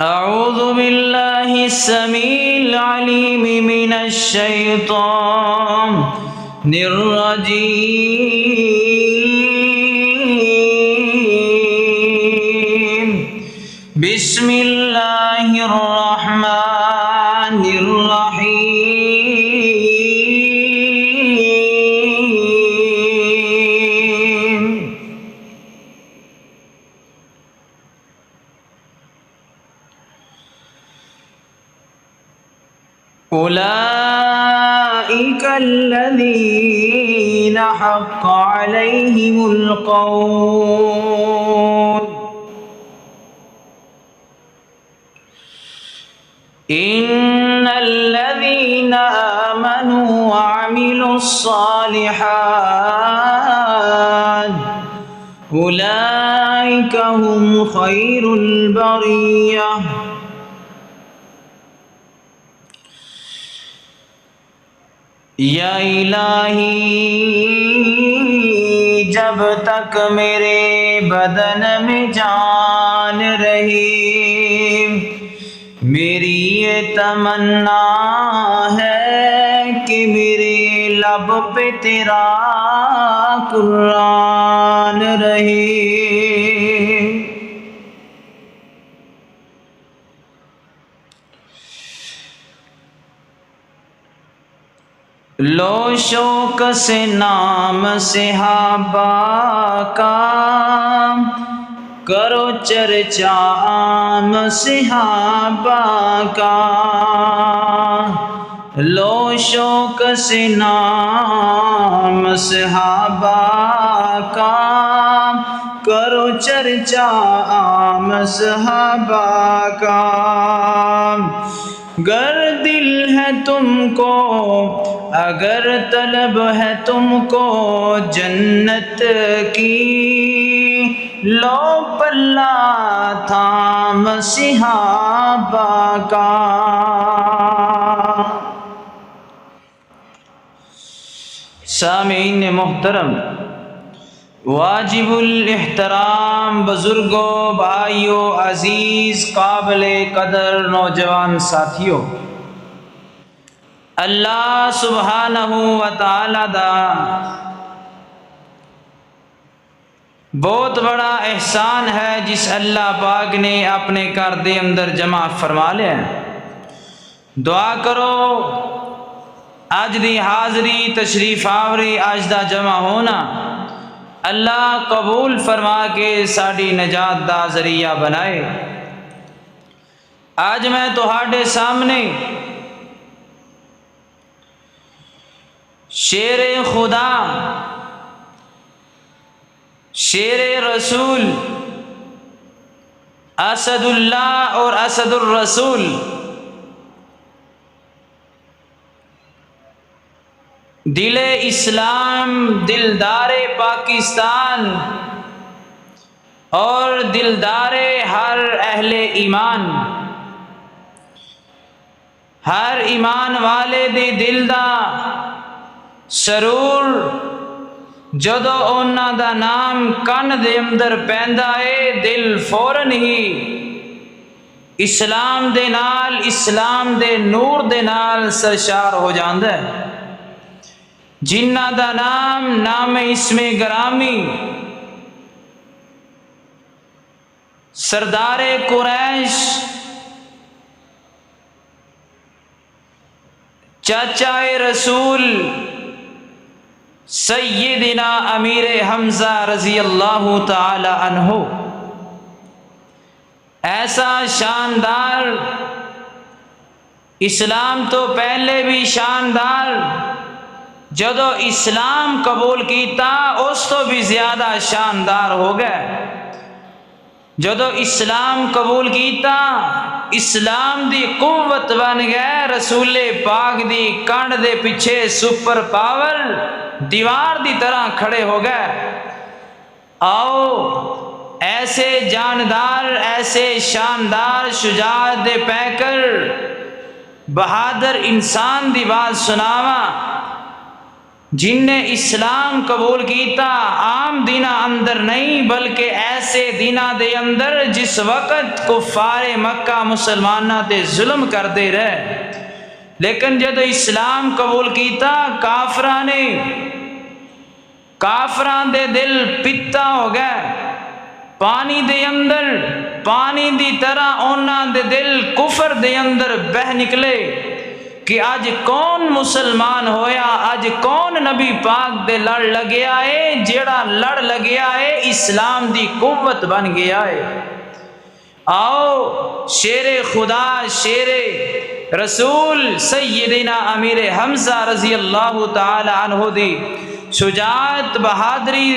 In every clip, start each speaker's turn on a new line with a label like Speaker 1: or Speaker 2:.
Speaker 1: أعوذ بالله السميع العليم من الشيطان الرجيم بسم الله الرحمن الرحيم أولئك الذين حق عليهم القول إن الذين آمنوا وعملوا الصالحات أولئك هم خير البرية یا الہی جب تک میرے بدن میں جان رہی میری یہ تمنا ہے کہ میرے لب پہ تیرا قرآن رہے لو شوق سے نام صحابہ کا کرو چرچا عام صحابہ کا لو شوق سے نام صحابہ کا کرو چرچا عام صحابہ کا گر دل ہے تم کو اگر طلب ہے تم کو جنت کی لو پلہ تھام صحابہ کا سامعین محترم، واجب الاحترام بزرگوں، بھائیوں، عزیز قابل قدر نوجوان ساتھیوں، اللہ سبحانہ و تعالی دا بہت بڑا احسان ہے جس اللہ پاک نے اپنے گھر دے اندر جمع فرما لیا ہے۔ دعا کرو اج دی حاضری تشریف آوری اج دا جمع ہونا اللہ قبول فرما کے ساڈی نجات دا ذریعہ بنائے۔ آج میں تہاڈے سامنے شیر خدا، شیر رسول، اسد اللہ اور اسد الرسول دل اسلام، دلدار پاکستان اور دلدار ہر اہل ایمان، ہر ایمان والے دے دل دا سرور جدو اونا دا نام کن دے اندر پیندا ہے دل فوراً ہی اسلام دے نال، اسلام دے نور دے نال سرشار ہو جاندا ہے۔ جنہ دا نام نام اسم گرامی سردار قریش، چاچا رسول سیدنا امیر حمزہ رضی اللہ تعالی عنہ، ایسا شاندار، اسلام تو پہلے بھی شاندار، جدو اسلام قبول کیتا اس تو بھی زیادہ شاندار ہو گئے۔ جدو اسلام قبول کیتا اسلام دی قوت بن گئے، رسول پاک دی کانڈ دے پیچھے سپر پاور دیوار دی طرح کھڑے ہو گئے۔ آؤ ایسے جاندار، ایسے شاندار، شجاعت دے پیکر، بہادر انسان دی بات سناواں جن نے اسلام قبول کیتا عام دنہ اندر نہیں بلکہ ایسے دنہ دے اندر جس وقت کفار مکہ مسلمانہ تے ظلم کردے رہے، لیکن جب اسلام قبول کیتا کافران دے دل پتا ہو گئے، پانی دے اندر پانی دی طرح اونا دے دل کفر دے اندر بہ نکلے کہ آج کون مسلمان ہویا، آج کون نبی پاک دے لڑ لگیا ہے، جیڑا لڑ لگیا ہے اسلام دی قوت بن گیا ہے۔ آؤ شیر خدا، شیر رسول سیدنا امیر حمزہ رضی اللہ تعالی عنہ دی شجاعت بہادری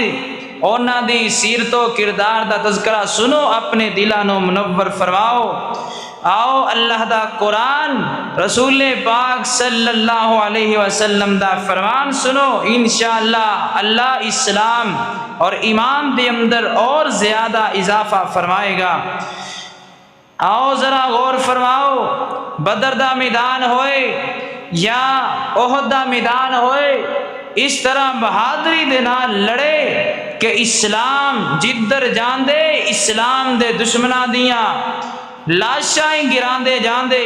Speaker 1: اونا دی سیرت و کردار دا تذکرہ سنو، اپنے دلانو منور فرماؤ۔ آؤ اللہ دا قرآن، رسول پاک صلی اللہ علیہ وسلم دا فرمان سنو، انشاءاللہ اللہ اسلام اور ایمان دے اندر اور زیادہ اضافہ فرمائے گا۔ آؤ ذرا غور فرماؤ، بدر دا میدان ہوئے یا احد دا میدان ہوئے، اس طرح بہادری دے نال لڑے کہ اسلام جدر جان دے، اسلام دے دشمناں دیاں لاشائیں گران دے جان دے،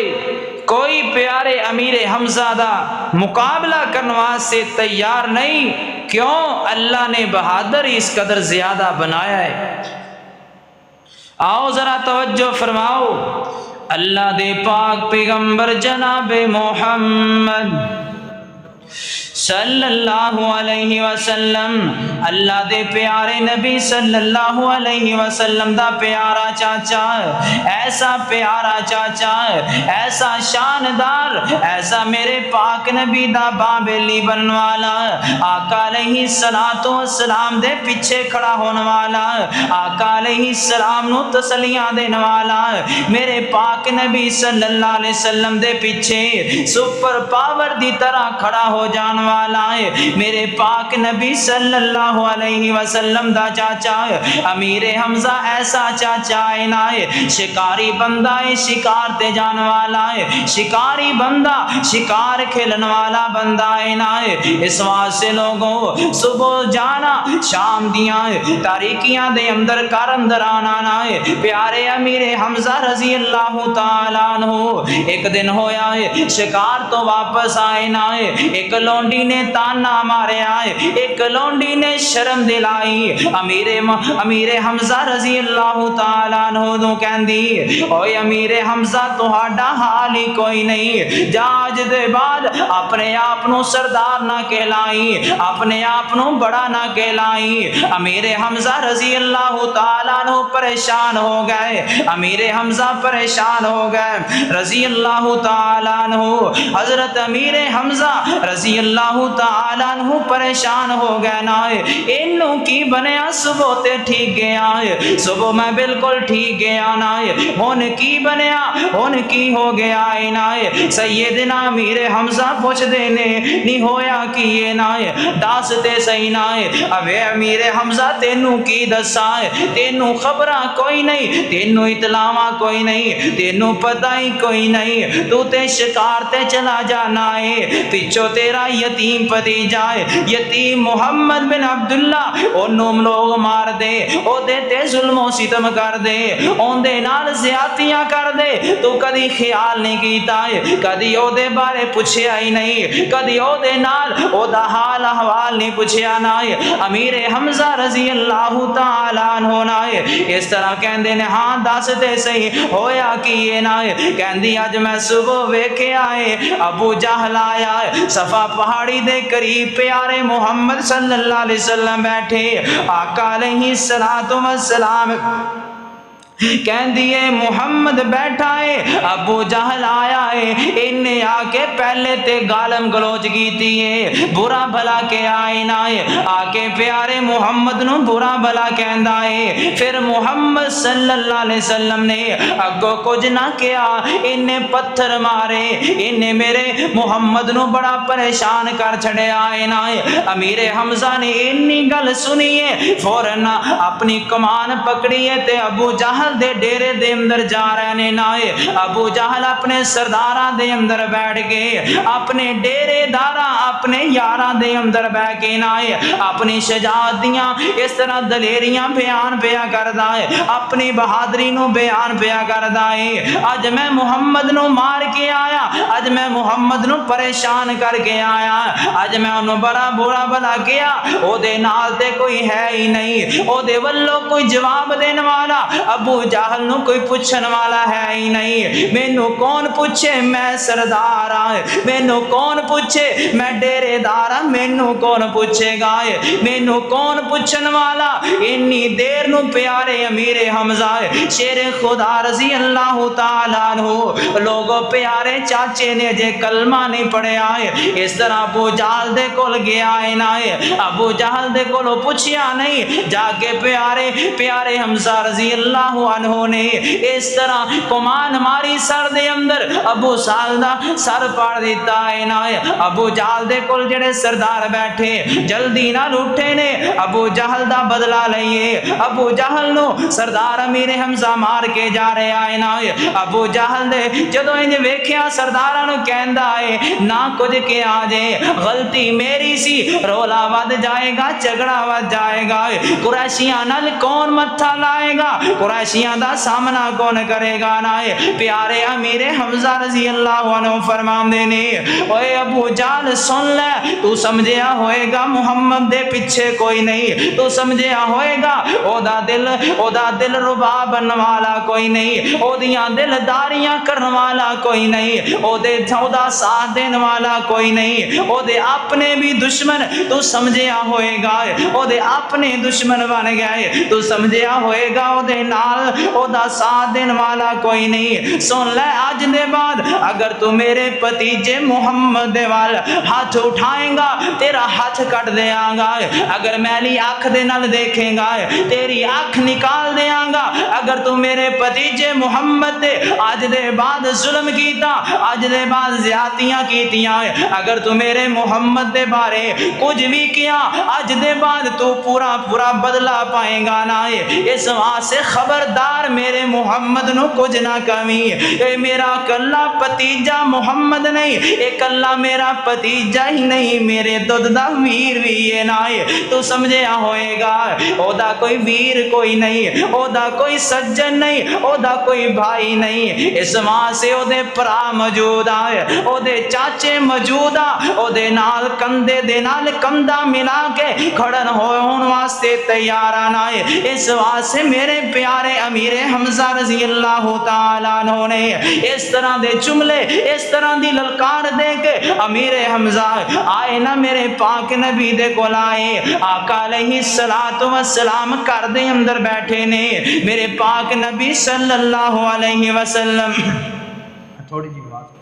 Speaker 1: کوئی پیارے امیر حمزہ دا مقابلہ کرنوا سے تیار نہیں۔ کیوں؟ اللہ نے بہادر اس قدر زیادہ بنایا ہے۔ آؤ ذرا توجہ فرماؤ، اللہ دے پاک پیغمبر جناب محمد صلی اللہ علیہ وسلم، اللہ دے پیارے نبی صلی اللہ علیہ وسلم دا پیارا چاچا، ایسا پیارا چاچا، ایسا شاندار، ایسا میرے پاک نبی دا بابلی بننے والا، آقا علیہ السلام دے پیچھے کھڑا ہونے والا، آقا علیہ السلام نو تسلیاں دینے والا، میرے پاک نبی صلی اللہ علیہ وسلم دے پیچھے سپر پاور دی طرح کھڑا ہو جان والا ہے، میرے پاک نبی صلی اللہ علیہ وسلم دا چاچا امیر حمزہ ایسا چاچا ہے نا، شکاری بندہ ہے، شکار تے جان والا ہے، شکاری بندہ شکار کھیلن والا بندہ ہے نا۔ اس واسطے لوگوں صبح جانا شام دیاں تاریکیاں دے اندر کار اندر آنا نا، پیارے امیر حمزہ رضی اللہ تعالیٰ عنہ ایک دن ہویا ہے شکار تو واپس آئے نا، ایک لونڈی نے تانا مارے آئے، ایک لونڈی نے شرم دلائی، امیر حمزہ رضی اللہ تعالیٰ عنہ نو کہندی، اوے امیر حمزہ تہاڈا حال ہی کوئی نہیں، جاج دے بعد اپنے آپ نو سردار نہ کہلائی، اپنے آپ نو بڑا نہ کہلائی۔ امیر حمزہ رضی اللہ تعالیٰ عنہ پریشان ہو گئے، امیر حمزہ پریشان ہو گئے رضی اللہ تعالیٰ عنہ، حضرت امیر حمزہ رضی اللہ تعالیٰ عنہ پریشان ہو گئے نا، انہوں کی بنیا صبح تے ٹھیک گیا ہے، صبح میں بالکل ٹھیک گیا نا، ہون کی بنیا ہون کی ہو گیا ہے نا۔ سیدنا امیر حمزہ پوچھ دینے نہیں ہویا کی یہ نا، داستے صحیح نا، اوے امیر حمزہ تینوں کی دسا ہے، تینوں خبرہ کوئی نہیں، تینوں اطلاعہ کوئی نہیں، تینوں پتہ ہی کوئی نہیں، تو تے شکار تے چلا جانا ہے، پیچھو تیرا یتیم پتی جائے، یتیم محمد بن عبداللہ انہوں لوگ مار دے، او دیتے ظلم و ستم کر دے، اون دے نال زیادتیاں کر دے، تو کدی خیال نہیں کیتا ہے، کدی او دے بارے پوچھیا ہی نہیں، کدی او دے نال او دا حال احوال نہیں پوچھیا نا۔ امیر حمزہ رضی اللہ تعالیٰ عنہ نا اس طرح کہندے نے، ہاں دستے صحیح ہویا کی یہ نا، کہندی اج میں صبح ویکھے آئے ابو جہل آیا ہے، صفا پہاڑی دے قریب پیارے محمد صلی اللہ علیہ وسلم بیٹھے، آقا علیہ السلام کہندی ہے محمد بیٹھا ہے، ابو جہل آیا ہے، انہیں آ کے پہلے تے گالم گلوچ کیتی ہے، برا بھلا کے آئے نہ آ کے پیارے محمد نو برا بھلا کہندا ہے، پھر محمد صلی اللہ علیہ وسلم نے اگو کچھ نہ کیا، انہیں پتھر مارے، انہیں میرے محمد نو بڑا پریشان کر چھڑے آئے نہ۔ امیر حمزہ نے انی گل سنی ہے، فوراً اپنی کمان پکڑی ہے تے ابو جہل جہل دے ڈیرے دے اندر جا رہے نے نائے ابو جہل اپنے سرداراں دے اندر بیٹھ کے اپنے ڈیرے داراں اپنے یاراں دے اندر بیٹھ کے نائے اپنی شجاعت دیاں اس طرح دلیریاں بیان پیا کردا ہے اپنی بہادری نو بیان پیا کردا ہے اج میں محمد نو مار کے آیا اج میں محمد نو پریشان کر کے آیا اج میں انہوں بڑا برا بلا کیا او دے نال تے کوئی ہے ہی نہیں او دے ولو کوئی جواب دین والا ابو جہل نو کوئی پوچھن والا ہے ہی نہیں مینوں کون پوچھے میں سردار ہاں مینوں کون پوچھے میں ڈیرے دار ہاں مینوں کون پوچھے گا مینوں کون پوچھن والا انی دیر نو پیارے امیر حمزہ شیر خدا رضی اللہ تعالیٰ عنہ لوگوں پیارے چاچے نے جے کلمہ نہیں پڑھیا اس طرح ابو جہل دے کول گیا نا ابو جہل دے کولو پوچھیا نہیں جا کے پیارے پیارے حمزہ رضی اللہ عنہ نے اس طرح کمان ماری سر دے اندر ابو سال دا سر پاڑ دیتا ہے نا ابو جہل دے کول جڑے سردار بیٹھے جلدی نہ اٹھے نے ابو جہل دا بدلہ لئیے ابو جہل نو سردار امیر حمزہ مار کے جا رہے آئے نا ابو جہل دے جدو انج ویکھیا سرداراں نو کہندا ہے نہ کچھ کے آ جائے غلطی میری سی رولا ود جائے گا جھگڑا ود جائے گا قریشیاں نال کون متھا لائے گا قریشیاں دا سامنا کون کرے گا نا پیارے امیر حمزہ رضی اللہ عنہ فرماندے نے اوے ابو جہل سن لے تو سمجھیا ہوئے گا محمد دے پیچھے کوئی نہیں تو سمجھیا ہوئے گا او دا دل ربا بن والا کوئی نہیں او دیاں دل داریاں کرن والا کوئی نہیں او دے دا ساتھ دین والا کوئی نہیں او دے اپنے بھی دشمن تو سمجھیا ہوئے گا او دے اپنے دشمن بن گئے تو سمجھیا ہوئے گا او دے نال او دا ساتھ دین والا کوئی نہیں سن لے آج دے بعد اگر تو میرے پتیجے محمد دے وال ہاتھ اٹھائیں گا تیرا ہاتھ کٹ دیاں گا اگر میلی آنکھ دے نال دیکھیں گا تیری آنکھ نکال دیاں گا اگر تو میرے پتیجے محمد دے آج دے بعد ظلم کیتا آج دے بعد زیادتیاں کیتیاں اگر تو میرے محمد دے بارے کچھ بھی کیا آج دے بعد تو پورا پورا بدلہ پائیں گا نا اس وہاں سے خبردار میرے محمد نو کچھ نہ کمی اے میرا کلا پتیجہ محمد نہیں اے کلا میرا پتیجہ ہی نہیں میرے دودھ دا ویر بھی یہ نہ تو سمجھیا ہوئے گا او دا کوئی ویر کوئی نہیں او دا کوئی سجن نہیں او دا کوئی بھائی نہیں اس وہاں سے او دے پرا موجود آئے او دے چاچے موجود آ او دے نال کندے دے نال کندہ ملا کے کھڑن ہوئے ان واسطے تیاران آئے اس واسطے میرے پیارے امیر حمزہ رضی اللہ تعالیٰ عنہ نے اس طرح دے جملے اس طرح دی للکار دے کے امیر حمزہ آئے نہ میرے پاک نبی دے کو لائے آقا علیہ السلام کر دے اندر بیٹھے نے میرے پاک نبی صلی اللہ علیہ وسلم تھوڑی جی بات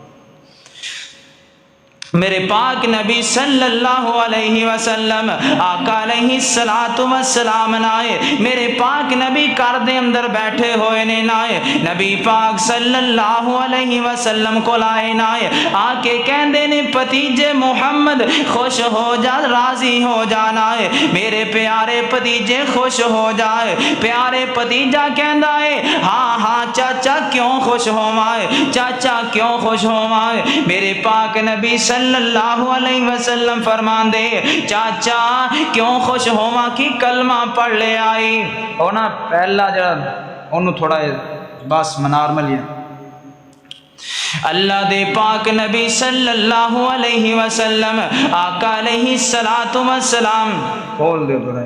Speaker 1: میرے پاک نبی صلی اللہ علیہ وسلم آقا علیہ السلام نائے میرے پاک نبی کر دے اندر بیٹھے ہوئے نے نائے نبی پاک صلی اللہ علیہ وسلم کو لائے نائے آکے کہندے نے پتیجے محمد خوش ہو جا راضی ہو جانا ہے میرے پیارے پتیجے خوش ہو جائے پیارے پتیجہ کہندا ہے ہاں ہاں چاچا کیوں خوش ہوائے چاچا کیوں خوش ہوائے میرے پاک نبی صلی اللہ علیہ وسلم فرمان دے چاچا کیوں خوش ہوا کی کلمہ پڑھ لے آئی ہونا پہلا جا انہوں تھوڑا بس منارمل ہے اللہ دے پاک نبی صلی اللہ علیہ وسلم آقا علیہ السلام کھول دے تھوڑا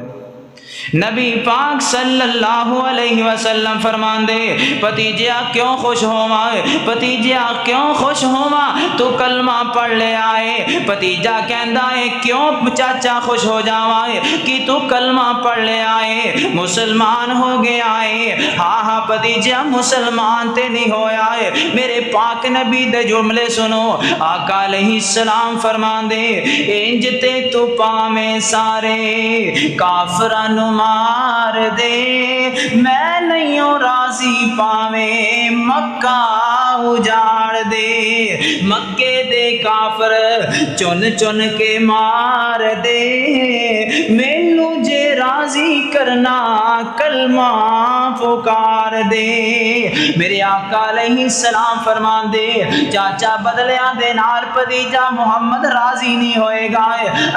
Speaker 1: نبی پاک صلی اللہ علیہ وسلم فرمان دے پتیجیا کیوں خوش ہوا پتیجیا کیوں خوش ہوا تو کلمہ پڑھ لے آئے پتیجا کہندا ہے کیوں چاچا خوش ہو جاوائے کہ تو کلمہ پڑھ لے آئے مسلمان ہو گیا ہے ہاں ہاں پتیجیا مسلمان تے نہیں ہویا ہے میرے پاک نبی دے جملے سنو آقا علیہ السلام فرمان دے انج تے تو پاویں سارے کافرانو مار دے میں نہیں ہوں راضی پاویں مکہ اجاڑ دے مکے دے کافر چن چن کے مار دے مینوں جے راضی کرنا کلمہ پکار دے۔ میرے آقا علیہ السلام فرمان دے چاچا بدلیاں دے نال پتیجا محمد راضی نہیں ہوئے گا۔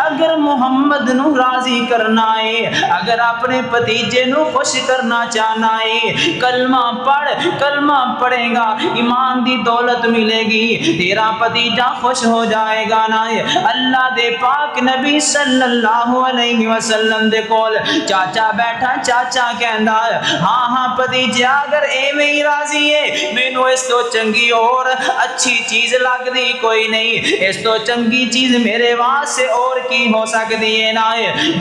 Speaker 1: اگر محمد نو راضی کرنا ہے، اگر اپنے پتیجے نو خوش کرنا چاہنا ہے، کلمہ پڑھے گا، ایمان دی دولت ملے گی، تیرا پتیجا خوش ہو جائے گا نا۔ اللہ دے پاک نبی صلی اللہ علیہ وسلم دے کول چاچا بیٹھا، چاچا کہندا ہاں ہاں پتیجا اگر ایویں ہی راضی ہے، مینوں اس تو چنگی اور اچھی چیز لگدی کوئی نہیں، اس تو چنگی چیز میرے واسطے اور کی ہو سکتی ہے نا۔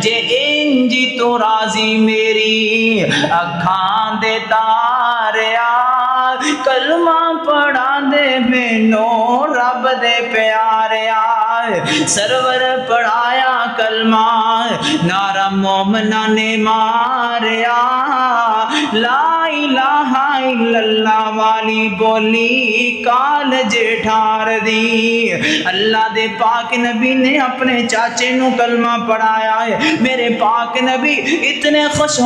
Speaker 1: جے انجی تو راضی میری اکھاں دے تاریا، کلمہ پڑھا دے مینوں رب دے پیاریا، سرور پڑھایا کلمہ نعرہ مومنہ نے ماریا، لا الہ الا اللہ والی بولی کالج ٹھار دی۔ اللہ دے پاک نبی نے اپنے چاچے نو کلمہ پڑھایا ہے، میرے پاک نبی اتنے خوش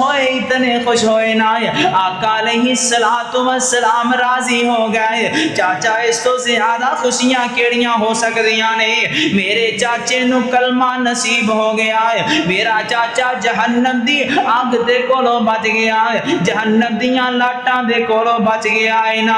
Speaker 1: ہوئے نا، آقا علیہ السلام راضی ہو گئے۔ چاچا اس تو زیادہ خوشیاں کیڑیاں ہو سکدیاں نے، میرے چاچے نو کلمہ نصیب ہو گیا ہے، میرا چاچا جہنم دی آگ دے کولوں بچ گیا ہے، جہنم دیاں لاٹاں دے کولوں بچ گیا ہے نا۔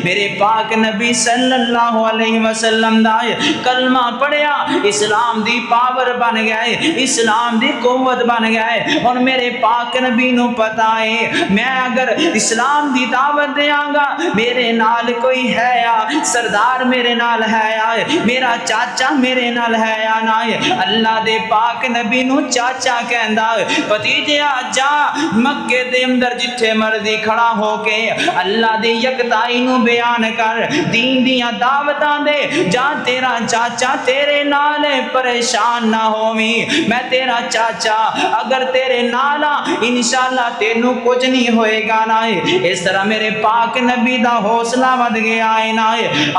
Speaker 1: میرے پاک نبی صلی اللہ علیہ وسلم دا کلمہ پڑھیا، اسلام دی پاور بن گئے، اسلام دی قوت بن گئے۔ اور میرے پاک نبی نو پتا ہے میں اگر اسلام دی دعوت دیاں گا میرے نال کوئی ہے یا سردار میرے نال ہے یا میرا چاچا میرے نال ہے یا نہ، اللہ دے پاک نبی نو چاچا کہندا بھتیجا جا مکے دے اندر جتھے مرضی کھڑا ہو کے اللہ دی یکتائی نو بیان کر، دین دیاں دعوتاں دے، جا تیرا چاچا تیرے نال پریشان نہ ہوویں، میں تیرا چاچا اگر تیرے نال انشاءاللہ تینوں کچھ نہیں ہوئے گا نا۔ اس طرح میرے پاک نبی دا حوصلہ ود گیا ہے نا۔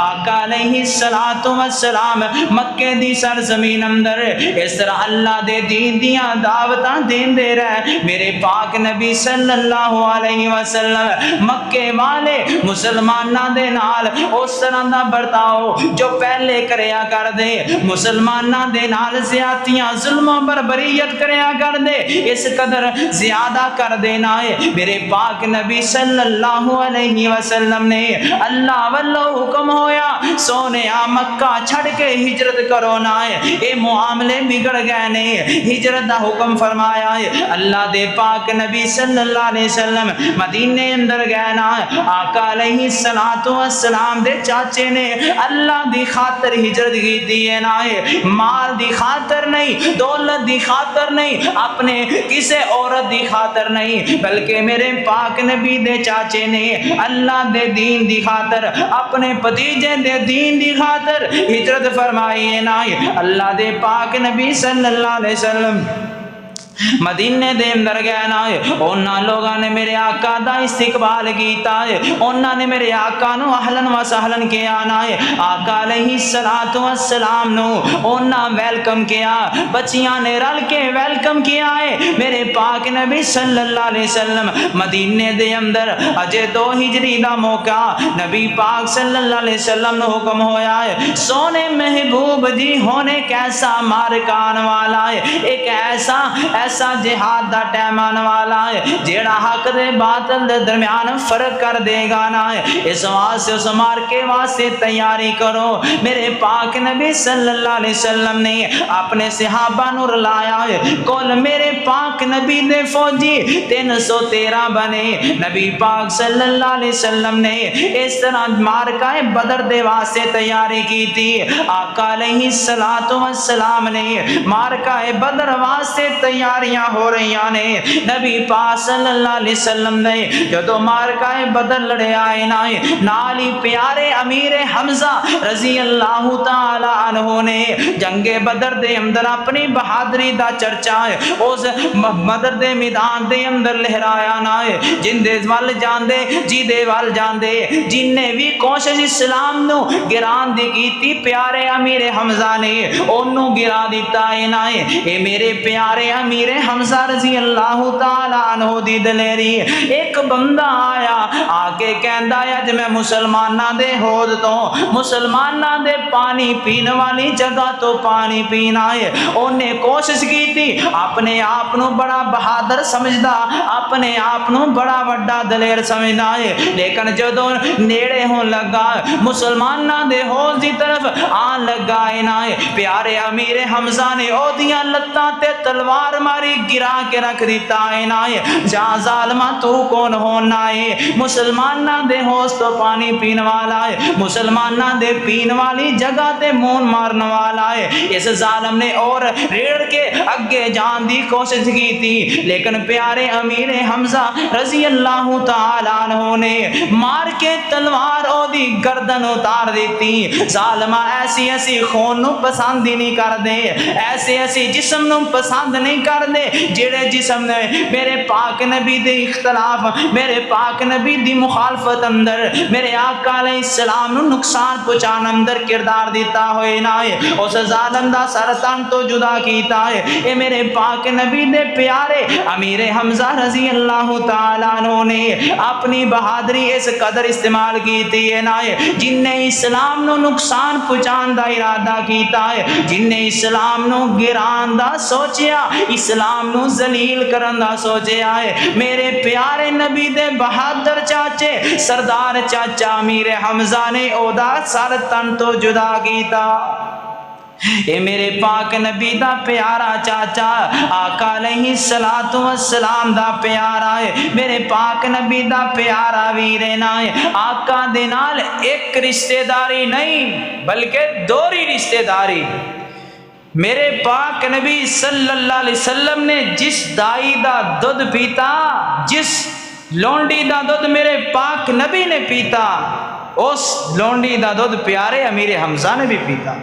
Speaker 1: آقا علیہ السلام مکے دی سرزمین اندر اس طرح اللہ دے دین دیاں دعوتاں دین دے رہے، میرے پاک نبی صلی اللہ علیہ وسلم مکے والے مسلماناں دے نال اس طرح دا برتاؤ جو پہلے کریا کر دے، مسلماناں دے نال زیادتیاں ظلم و بربریت کریا کر دے، اس قدر زیادہ کر دینا ہے۔ میرے پاک نبی صلی اللہ علیہ وسلم نے اللہ واللہ حکم ہویا سونے مکہ چھڑ کے ہجرت کرو نا، اے معاملے بگڑ گئے نے، ہجرت دا حکم فرمایا ہے۔ اللہ دے پاک نبی صلی اللہ علیہ وسلم مدینے اندر گئے نا، آقا علیہ السلام دے چاچے نے اللہ دی خاطر ہجرت کی دی ہے نا، مال دی خاطر نہیں، دولت دی خاطر نہیں، اپنے کسے عورت دی خاطر نہیں، بلکہ میرے پاک نبی دے چاچے نے اللہ دے دین دی خاطر، اپنے بھتیجے دے دین دی خاطر ہجرت فرمائی ہے نا۔ اللہ دے پاک نبی صلی اللہ علیہ وسلم مدینے دے اندر گئے نا، انہاں لوگاں نے میرے آقا دا استقبال کیتا ہے، انہاں نے میرے آقا نو اہلن و سہلن کیا نا، آقا علیہ السلام نو انہاں ویلکم کیا، بچیاں نے رل کے ویلکم کیا ہے۔ میرے پاک نبی صلی اللہ علیہ وسلم مدینے دے اندر اجے 2 ہجری دا موقع، نبی پاک صلی اللہ علیہ وسلم نو حکم ہویا ہے سونے محبوب جی ہونے کیسا مارکان والا ہے، ایک ایسا جہاد دا ٹائم آنے والا ہے جیڑا حق دے باطل دے درمیان فرق کر دے گا نا، اس واسطے اس مارکے واسطے تیاری کرو۔ میرے پاک نبی صلی اللہ علیہ وسلم نے اپنے صحابہ نو رلایا ہے، کل میرے پاک نبی دے فوجی 313 بنے، نبی پاک صلی اللہ علیہ وسلم نے اس طرح مارکہ بدر دے واسطے تیاری کی تھی۔ آقا علیہ السلام نے مارکہ بدر واسطے تیاری ہو رہی نے، نبی پاک صلی اللہ علیہ وسلم نے جدو مارکہ بدر لڑے آئے نا، نالی پیارے امیر حمزہ رضی اللہ تعالی عنہ نے جنگ بدر دے اندر اپنی بہادری دا چرچا ہے اس بدر دے میدان دے اندر لہرایا نا، جن دے وال جاندے جی دے وال جاندے جن نے بھی کوشش اسلام نو گران دی کیتی پیارے امیر حمزہ نے انہوں گرا دیتا ہے نا۔ اے میرے پیارے امیر امیر حمزہ رضی اللہ تعالی عنہ دی دلیری ایک بندہ آیا آ کے کہندا ہے اج میں مسلماناں دے حوض تو مسلماناں دے پانی پین والی جگہ تو پانی پینا ہے. اونے کوشش کی تھی اپنے آپ نو بڑا بہادر سمجھدا اپنے آپ نو بڑا وڈا دلیر سمجھدا ہے لیکن جدوں نیڑے ہون لگا مسلماناں دے حوض دی طرف آن لگا ہے پیارے امیر حمزہ نے او دیاں لتاں تے تلوار ماری گرا کے رکھ دیتا ہے جا ظالما تو کون ہونا ہے مسلماناں دے حوض تو پانی پین والا ہے مسلماناں دے پین والی جگہ تے مون مارن والا ہے. اس ظالم نے اور ریڑ کے اگے جان دی کوشش کی تھی لیکن پیارے امیر حمزہ رضی اللہ تعالی عنہ نے مار کے تلوار او دی گردن اتار دیتی. ظالمہ ایسی ایسی خون نو پسند ہی نہیں کر دے ایسے ایسی جسم نو پسند نہیں کر دے جڑے جسم نے میرے پاک نبی دے اختلاف میرے پاک نبی دی مخالفت اندر میرے آقا علیہ السلام نو نقصان پہنچان اندر کردار دیتا ہوئے نہ ہے اس ظالم دا سرطان تو جدا کیتا ہے. اے میرے پاک نبی دے پیارے امیر حمزہ رضی اللہ تعالیٰ عنہ نے اپنی بہادری اس قدر استعمال کیتی ہے نہ ہے جن نے اسلام نو نقصان پہنچان دا ارادہ کیتا ہے جن نے اسلام نو گران دا سوچیا اسلام نو ذلیل کرن دا سوچیا ہے. میرے پیارے نبی دے بہادر چاچے سردار چاچا امیر حمزہ نے او دا سر تن تو جدا کیتا. اے میرے پاک نبی دا پیارا چاچا آقا علیہ الصلوۃ والسلام دا پیارا ہے میرے پاک نبی دا پیارا ویر نا ہے. آقا دے نال ایک رشتہ داری نہیں بلکہ دوہری رشتہ داری. میرے پاک نبی صلی اللہ علیہ وسلم نے جس دائی دا دودھ پیتا جس لونڈی دا دودھ میرے پاک نبی نے پیتا اس لونڈی دا دودھ پیارے امیر حمزہ نے بھی پیتا.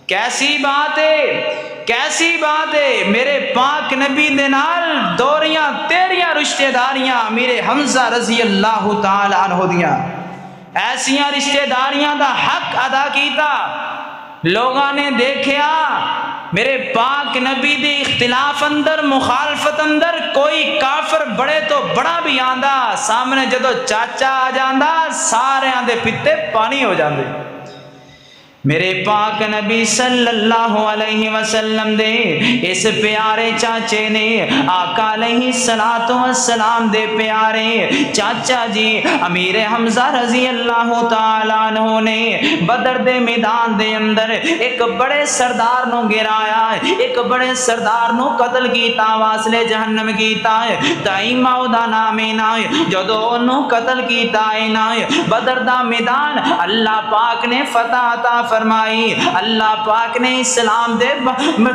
Speaker 1: کیسی بات ہے کیسی بات ہے میرے پاک نبی دے نال دوریاں تیریاں رشتہ داریاں امیر حمزہ رضی اللہ تعالی عنہ دیاں ایسیاں رشتہ داریاں دا حق ادا کیتا. لوگاں نے دیکھیا میرے پاک نبی دی اختلاف اندر مخالفت اندر کوئی کافر بڑے تو بڑا بھی آندا سامنے جدو چاچا آ جاندا سارے آندے پیتے پانی ہو جاندے. میرے پاک نبی صلی اللہ علیہ وسلم دے اس پیارے چاچے نے آقا علیہ الصلوۃ والسلام دے پیارے چاچا جی امیر حمزہ رضی اللہ تعالی عنہ نے بدر دے میدان دے اندر ایک بڑے سردار نو گرایا ایک بڑے سردار نو قتل کیتا واصل جہنم کیتا ہے. دائما او دا نام نہ جدو اونوں قتل کیتا ہے نہ بدر دا میدان اللہ پاک نے فتح عطا فرمائی اللہ پاک نے اسلام دے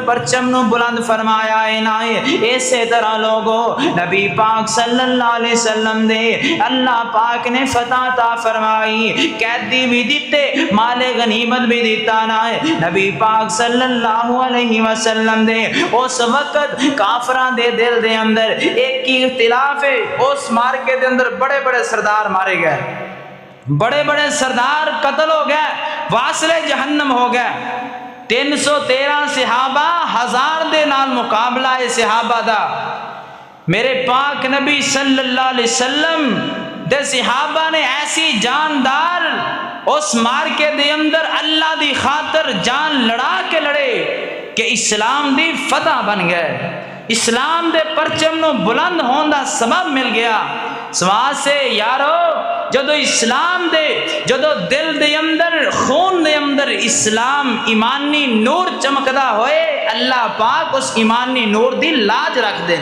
Speaker 1: پرچم نو بلند فرمایا ہے نا. اسی طرح لوگوں نبی پاک صلی اللہ علیہ وسلم دے اللہ پاک نے فتح عطا فرمائی قیدی بھی دیتے مال غنیمت بھی دیتا نا. نبی پاک صلی اللہ علیہ وسلم دے اس وقت کافراں دے دل دے اندر ایک ہی اختلاف ہے اس مارکے دے اندر بڑے بڑے سردار مارے گئے بڑے بڑے سردار قتل ہو گئے واصل جہنم ہو گئے. 313 صحابہ 1000 دے نال مقابلہ ہے صحابہ دا. میرے پاک نبی صلی اللہ علیہ وسلم دے صحابہ نے ایسی جاندار اس مارکے دے اندر اللہ دی خاطر جان لڑا کے لڑے کہ اسلام دی فتح بن گئے اسلام دے پرچم نو بلند ہون دا سبب مل گیا. سواد سے یارو جدو اسلام دے جدو دل دے اندر خون دے اندر اسلام ایمانی نور چمکدا ہوئے اللہ پاک اس ایمانی نور دی لاج رکھ دے.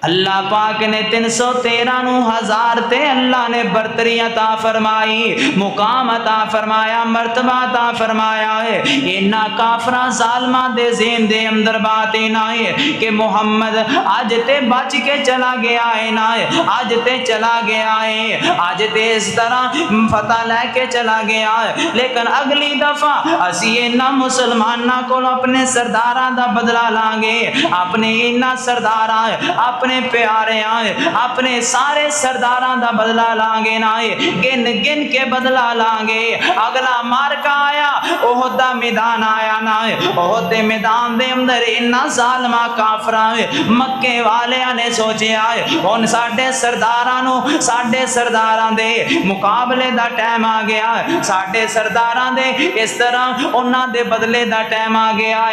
Speaker 1: اللہ پاک نے 313 نو 1000 تے اللہ نے برتری عطا فرمائی مقام عطا فرمایا مرتبہ عطا فرمایا ہے. انہاں کافراں ظالماں دے ذہن دے اندر بات نہ ہے کہ محمد آج تے بچ کے چلا گیا ہے نہ آج تے چلا گیا ہے آج تے اس طرح فتح لے کے چلا گیا ہے لیکن اگلی دفعہ اسی انہاں مسلماناں کو اپنے سرداراں دا بدلہ لان گے اپنے انہاں سرداراں اپنے اپنے پیارے آئے اپنے سارے سرداراں دا بدلہ لانگے نہ گن گن کے بدلہ لانگے اگلا مارکا آیا احد دا میدان آیا نہ احد دے میدان دے اندر انہا ظالمہ کافراں مکے والے نے سوچے آئے ان ساڑھے سرداراں دے مقابلے دا ٹائم آ گیا ساڑھے سرداراں دے اس طرح انہاں دے بدلے دا ٹائم آ گیا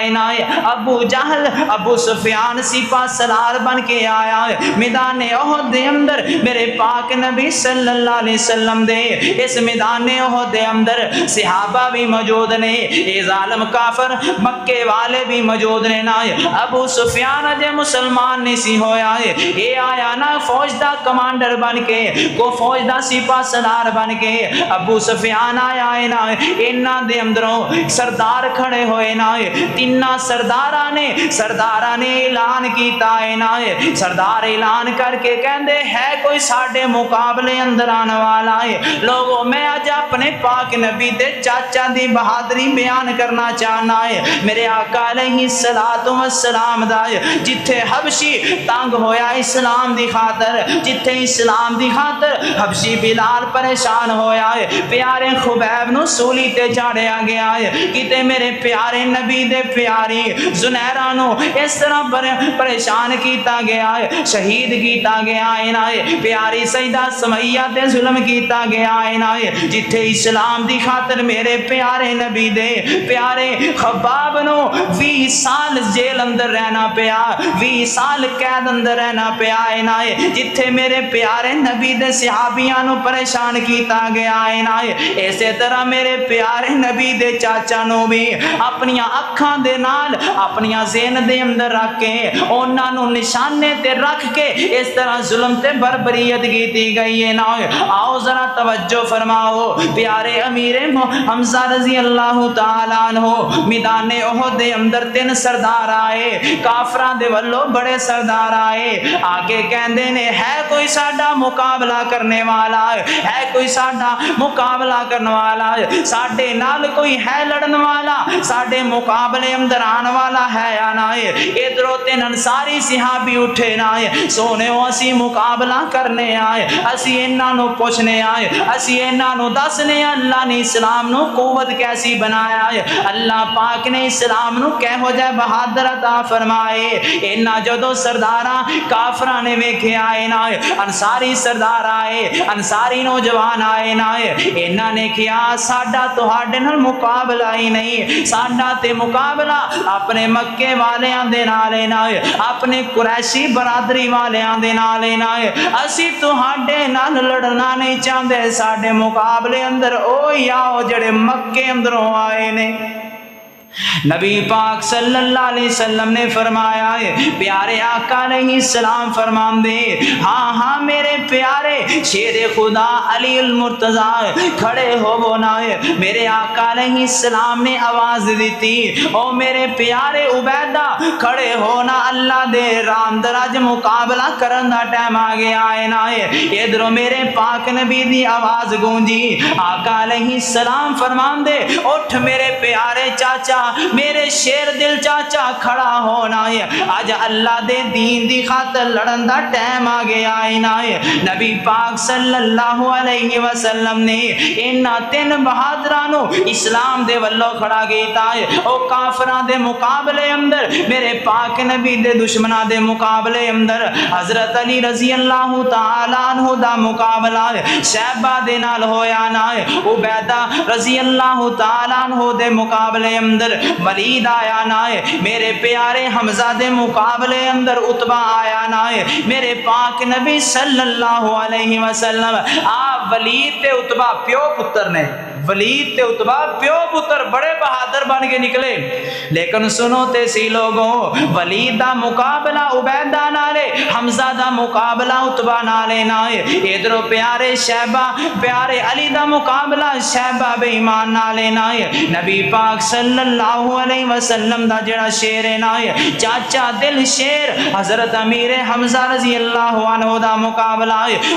Speaker 1: ابو جہل ابو سفیان سپاہ سالار بن کے آیا میدان احد دے اندر میرے پاک نبی صلی اللہ علیہ وسلم دے اس میدان احد دے اندر صحابہ بھی موجود نے یہ ظالم کافر مکے والے بھی موجود نے نا ابو سفیان جے مسلمان نہیں سی ہویا یہ آیا نا فوج دا کمانڈر بن کے کو فوج دا سپاہ سالار بن کے ابو سفیان آیا ہے نا انہاں دے اندروں سردار کھڑے ہوئے نا تینہ سرداراں نے اعلان کیتا ہے نا سردار اعلان کر کے کہندے ہے کوئی ساڑھے مقابلے اندر آنے والا ہے لوگوں میں آج اپنے پاک نبی دے چاچا دی بہادری بیان کرنا چاہنا ہے میرے آقا علیہ السلام دا جتھے حبشی تانگ ہویا اسلام دی خاطر جتھے اسلام دی خاطر حبشی بلال پریشان ہویا ہے پیارے خبیب نو سولی تے چاڑیا گیا ہے کتے میرے پیارے نبی دے پیاری زنیرہ نو اس طرح پریشان کیتا گیا ہے شہید کیتا گیا ہے نا پیاری سیدہ سمیہ تے ظلم کیتا گیا ہے نا جتھے اسلام دی خاطر میرے پیارے نبی دے پیارے خباب نو 20 سال جیل اندر رہنا پیا 20 سال قید اندر رہنا پیا ہے نا جتھے میرے پیارے نبی دے صحابیاں نو پریشان کیتا گیا ہے نا اسی طرح میرے پیارے نبی دے چاچا نو بھی اپنیاں اکھاں دے نال اپنیاں ذہن دے اندر رکھ کے انہاں نو نشانے تے رکھ کے اس طرح ظلم تے بربریت کیتی گئی ہے نا آؤ ذرا توجہ فرماؤ پیارے امیر حمزہ رضی اللہ تعالیٰ عنہ میدان احد دے اندر 3 سردار آئے کافراں دے والوں بڑے سردار آئے آگے کہندے نے ہے کوئی ساڈا مقابلہ کرنے والا ہے کوئی ساڈا مقابلہ کرنے والا ساڈے نال کوئی ہے لڑن والا ساڈے مقابلے اندر آن والا ہے یا نہ ادھروں 3 انصاری صحابی اٹھے نہ سونے اسی مقابلہ کرنے آئے اسی انہاں نو پوچھنے آئے اسی انہاں نو دسنے اللہ نے اسلام نو قوت کیسی بنایا ہے اللہ پاک نے اسلام نو کہو جائے بہادر عطا فرمائے انہاں جدو سرداراں کافراں نے ویکھے آئے نا انصاری سردار آئے انصاری نوجوان آئے نا انہاں نے کیا ساڈا تہاڈے نال مقابلہ ہی نہیں ساڈا تے مقابلہ اپنے مکے والیاں دے نال نا اپنے قریشی برادری والیاں دے نال نا اسی تہاڈے نال لڑنا نہیں چاہندے ساڈے مقابلے اندر اوہی آؤ جڑے مکے اندروں آئے نے نبی پاک صلی اللہ علیہ وسلم نے فرمایا ہے پیارے آقا علیہ السلام فرمان دے ہاں ہاں میرے پیارے شیر خدا علی المرتضی کھڑے ہو وہ نہ میرے آقا علیہ السلام نے آواز دیتی او میرے پیارے عبیدہ کھڑے ہونا اللہ دے رام دراج مقابلہ کرن دا ٹائم آ گیا ہے نا ادھروں میرے پاک نبی دی آواز گونجی آقا علیہ السلام فرمان دے اٹھ میرے پیارے چاچا میرے شیر دل چاچا کھڑا ہونا ہے آج اللہ دے دین دی خاطر لڑن دا ٹائم آ گیا ہے نا نبی پاک صلی اللہ علیہ وسلم نے انہاں 3 بہادرانو اسلام دے والو کھڑا گیتا ہے او کافراں دے مقابلے اندر میرے پاک نبی دے دشمناں دے مقابلے اندر حضرت علی رضی اللہ تعالیٰ عنہ دا مقابلہ شیبہ دے نال ہویا نا عبیدہ رضی اللہ تعالیٰ عنہ دے مقابلے اندر ولید آیا نا میرے پیارے حمزہ دے مقابلے اندر عتبہ آیا نا میرے پاک نبی صلی اللہ علیہ وسلم آپ ولید تے عتبہ پیو پتر نے ولید تے عتبہ پیو پتر بڑے بہادر بن کے نکلے لیکن سنو تے سی لوگوں ولید دا مقابلہ عبیدہ نالے حمزہ دا مقابلہ عتبہ نالے نائے ادھرو پیارے شیبہ پیارے علی دا مقابلہ شیبہ بے ایمان نالے نائے نبی پاک صلی اللہ اللہ علیہ وسلم دا جڑا شیر ہے نا چاچا دل شیر حضرت امیر حمزہ رضی اللہ عنہ دا مقابلہ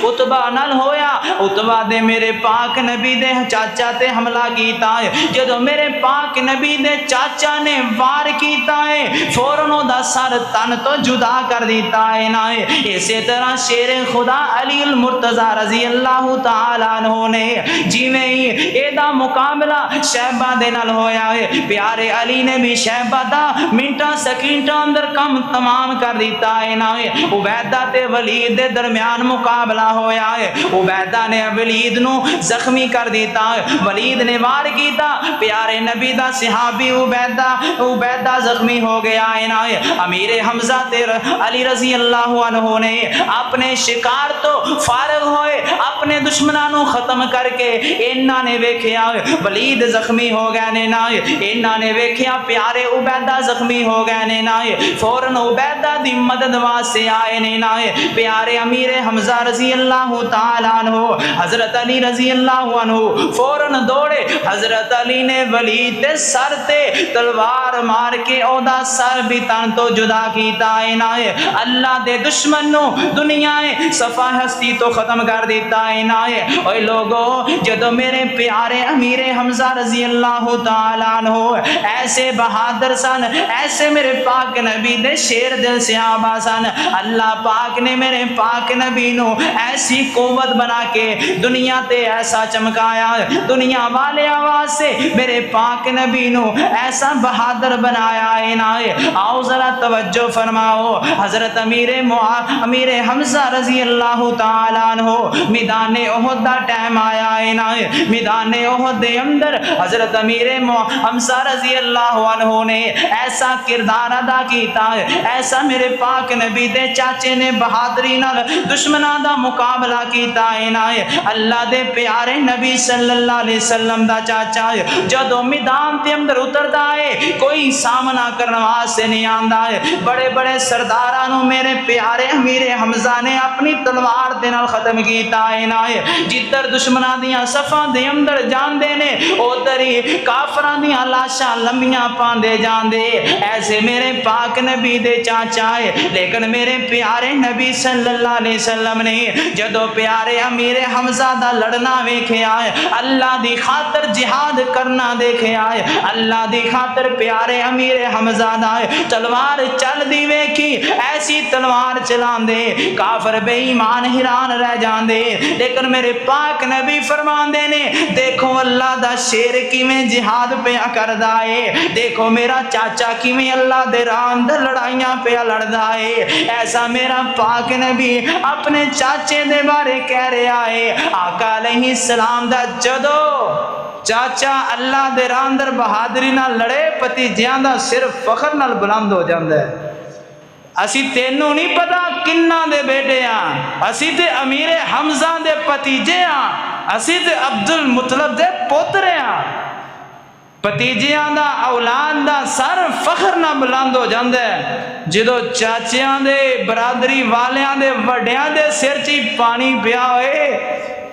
Speaker 1: عتبہ نال ہویا، عتبہ دے میرے پاک نبی دے چاچا تے حملہ کیتا ہے، جدو میرے پاک نبی دے چاچا نے وار کیتا ہے فوراً دا سر تن تو جدا کر دیتا ہے نا۔ اسی طرح شیر خدا علی المرتضی رضی اللہ تعالیٰ عنہ نے جی میں ہی اے دا مقابلہ شہبہ دے نال ہویا ہے، پیارے علی نے بھی شہبہ دا منٹا سکینٹا اندر کم تمام کر دیتا ہے نا۔ عبیدہ تے ولید دے درمیان مقابلہ ہویا ہے، عبیدہ نے ولید نو زخمی کر دیتا ہے، ولید نے وار کیتا، پیارے نبی دا صحابی عبیدہ زخمی ہو گیا ہے نا۔ امیر حمزہ تے علی رضی اللہ عنہ نے اپنے شکار تو فارغ ہوئے، اپنے دشمنانوں ختم کر کے انہاں نے ویکھیا ولید زخمی ہو گئے نے نا، انہاں نے ویکھیا پیارے عبیدہ زخمی ہو گئے نے نا، فوراً عبیدہ دی مدد واسطے آئے نے نا۔ پیارے امیر حمزہ رضی اللہ تعالیٰ عنہ حضرت علی رضی اللہ عنہ فوراً دوڑے، حضرت علی نے ولید تے سر تے تلوار مار کے او دا سر بھی تن تو جدا کیتا ہے نا۔ اللہ دے دشمن نو دنیا صفا ہستی تو ختم کر دیتا ہے نا۔ اوے لوگو جدو میرے پیارے امیر حمزہ رضی اللہ تعالیٰ عنہ ایسے بہادر سن، ایسے میرے پاک نبی دے شیر دل صحابہ سن، اللہ پاک نے میرے پاک نبی نو ایسی قوت بنا کے دنیا تے ایسا چمکایا، دنیا والے آواز سے میرے پاک نبی نو ایسا بہادر بنایا ہے نا۔ آؤ ذرا توجہ فرماؤ، حضرت امیر حمزہ رضی اللہ تعالیٰ عنہ میدان احد دا ٹائم آیا ہے نا۔ میدان احد دے اندر حضرت امیر حمزہ رضی اللہ عنہ نے ایسا کردار ادا کیتا ہے، ایسا میرے پاک نبی دے چاچے نے بہادری نال دشمناں دا مقابلہ کیتا ہے نا۔ اللہ دے پیارے نبی صلی اللہ علیہ وسلم دا چاچا جدو میدان دے اندر اتردا ہے کوئی سامنا کرنے واسطے نہیں آندا ہے، بڑے بڑے سرداراں نو میرے پیارے امیر حمزہ نے اپنی تلوار دے نال ختم کیتا ہے نا۔ جدھر دشمناں دیاں صفاں دے اندر جاندے نے ادھر ہی کافراں دیاں لاشاں لمبیاں پاندے جاندے، ایسے میرے پاک نبی دے چاچا ہے۔ لیکن میرے پیارے نبی صلی اللہ علیہ وسلم نے جدو پیارے امیر حمزہ دا لڑنا ویکھیا ہے، اللہ دی خاطر جہاد کرنا دیکھیا ہے، اللہ دی خاطر پیارے امیر حمزہ دا تلوار چل دی ویکھی، ایسی تلوار چلاندے کافر بے ایمان حیران رہ جاندے۔ لیکن میرے پاک نبی فرماندے نے دیکھو اللہ دا شیر کیویں جہاد پیا کردا ہے، دیکھو میرا چاچا کیویں اللہ دے راہ اندر لڑائیاں پیا لڑدا ہے۔ ایسا میرا پاک نبی اپنے چاچے دے بارے کہہ رہا ہے، آقا علیہ السلام دا جدو چاچا اللہ دے راہ اندر بہادری نال لڑے بھتیجیاں دا صرف فخر نال بلند ہو جاندا ہے۔ اسی تینوں نہیں پتا کنہ دے بیٹے ہاں، اسی تے امیر حمزہ دے بھتیجے ہاں، اسی تے عبد المطلب دے پوترے ہاں۔ بھتیجیاں دا اولاد دا سر فخر نہ بلند ہو جاندا ہے جدو چاچیاں دے برادری والیاں دے وڈیاں دے سر چی پانی پیا ہوئے،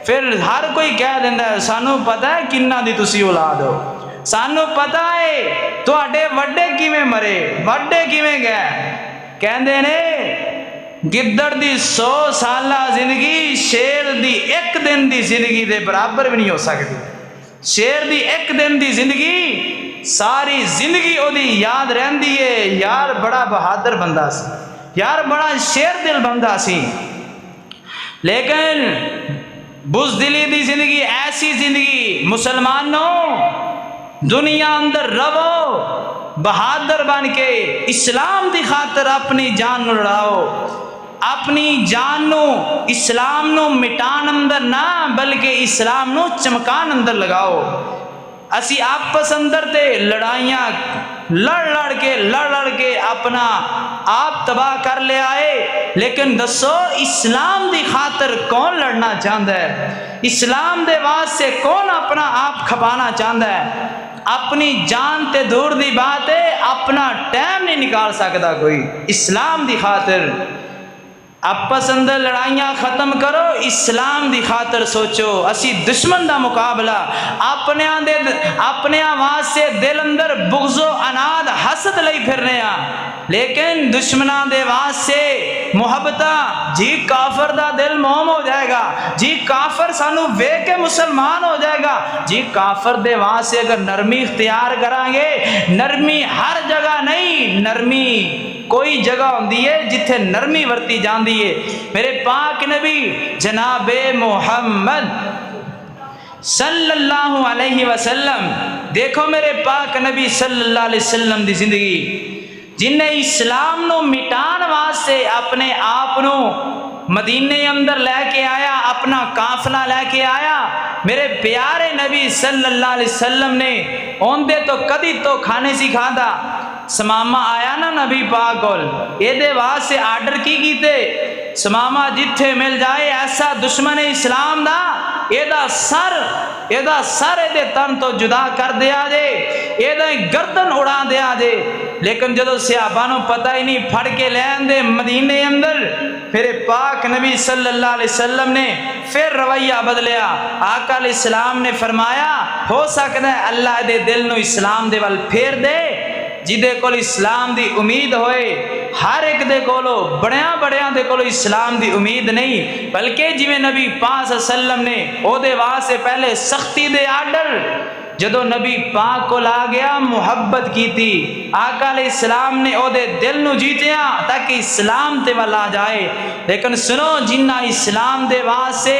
Speaker 1: پھر ہر کوئی کہہ دیندا ہے سانو پتہ ہے کنہ دی تسی اولاد ہو، سانو پتہ ہے تواڈے وڈے کیویں مرے، وڈے کیویں گئے۔ کہندے نے گدڑ دی 100 سالہ زندگی شیر دی ایک دن دی زندگی دے برابر بھی نہیں ہو سکتی۔ شیر دی ایک دن دی زندگی ساری زندگی او دی یاد رہندی ہے، یار بڑا بہادر بندہ سی، یار بڑا شیر دل بندہ سی۔ لیکن بزدلی دی زندگی ایسی زندگی مسلمانوں دنیا اندر رہو بہادر بن کے اسلام دی خاطر اپنی جان نو لڑاؤ، اپنی جان نو اسلام نو مٹان اندر نہ بلکہ اسلام نو چمکان اندر لگاؤ۔ اسی آپس اندر تے لڑائیاں لڑ کے اپنا آپ تباہ کر لے آئے، لیکن دسو اسلام دی خاطر کون لڑنا چاہتا ہے؟ اسلام دے واسطے کون اپنا آپ کھپانا چاہتا ہے؟ اپنی جان تے دور دی بات ہے، اپنا ٹائم نہیں نکال سکتا کوئی اسلام دی خاطر۔ آپس اندر لڑائیاں ختم کرو، اسلام دی خاطر سوچو۔ اسی دشمن دا مقابلہ اپنے واسطے دل اندر بغض و عناد حسد لئی پھرنے ہاں، لیکن دشمناں دے واسطے محبتاں جی کافر دا دل موم ہو جائے گا، جی کافر سانو ویکھ کے مسلمان ہو جائے گا، جی کافر دے واسطے اگر نرمی اختیار کریں گے، نرمی ہر جگہ نہیں، نرمی کوئی جگہ ہوندی ہے جتھے نرمی ورتی جاندی ہے۔ میرے پاک نبی جناب محمد صلی اللہ علیہ وسلم، دیکھو میرے پاک نبی صلی اللہ علیہ وسلم دی زندگی، جن نے اسلام نو مٹان واسطے اپنے آپ نو مدینے اندر لے کے آیا، اپنا قافلہ لے کے آیا۔ میرے پیارے نبی صلی اللہ علیہ وسلم نے اوندے تو کدی تو کھانے سی کھادا، سمامہ آیا نا نبی پاک کول، اے دے واسطے آرڈر کی کیتے، سمامہ جتھے مل جائے ایسا دشمن اسلام دا اے دا سر اے دے تن تو جدا کر دیا جے، اے دا گردن اڑا دیا جے۔ لیکن جدو صحابہ نو پتہ ہی نہیں، پھڑ کے لے آندے مدینے اندر، پھر پاک نبی صلی اللہ علیہ وسلم نے پھر رویہ بدلیا۔ آقا علیہ السلام نے فرمایا ہو سکتا ہے اللہ دے دل نو اسلام دے ول پھیر دے، جدے کول اسلام دی امید ہوئے۔ ہر ایک دے کولو بڑیاں دے کولو اسلام دی امید نہیں، بلکہ جویں نبی پاک صلی اللہ علیہ وسلم نے او دے واسطے پہلے سختی دے آرڈر، جدو نبی پاک کو لا گیا محبت کی تھی، آقا علیہ السلام نے او دے دل نو جیتیا تاکہ اسلام تے والا جائے۔ لیکن سنو، جنہ اسلام دے واسطے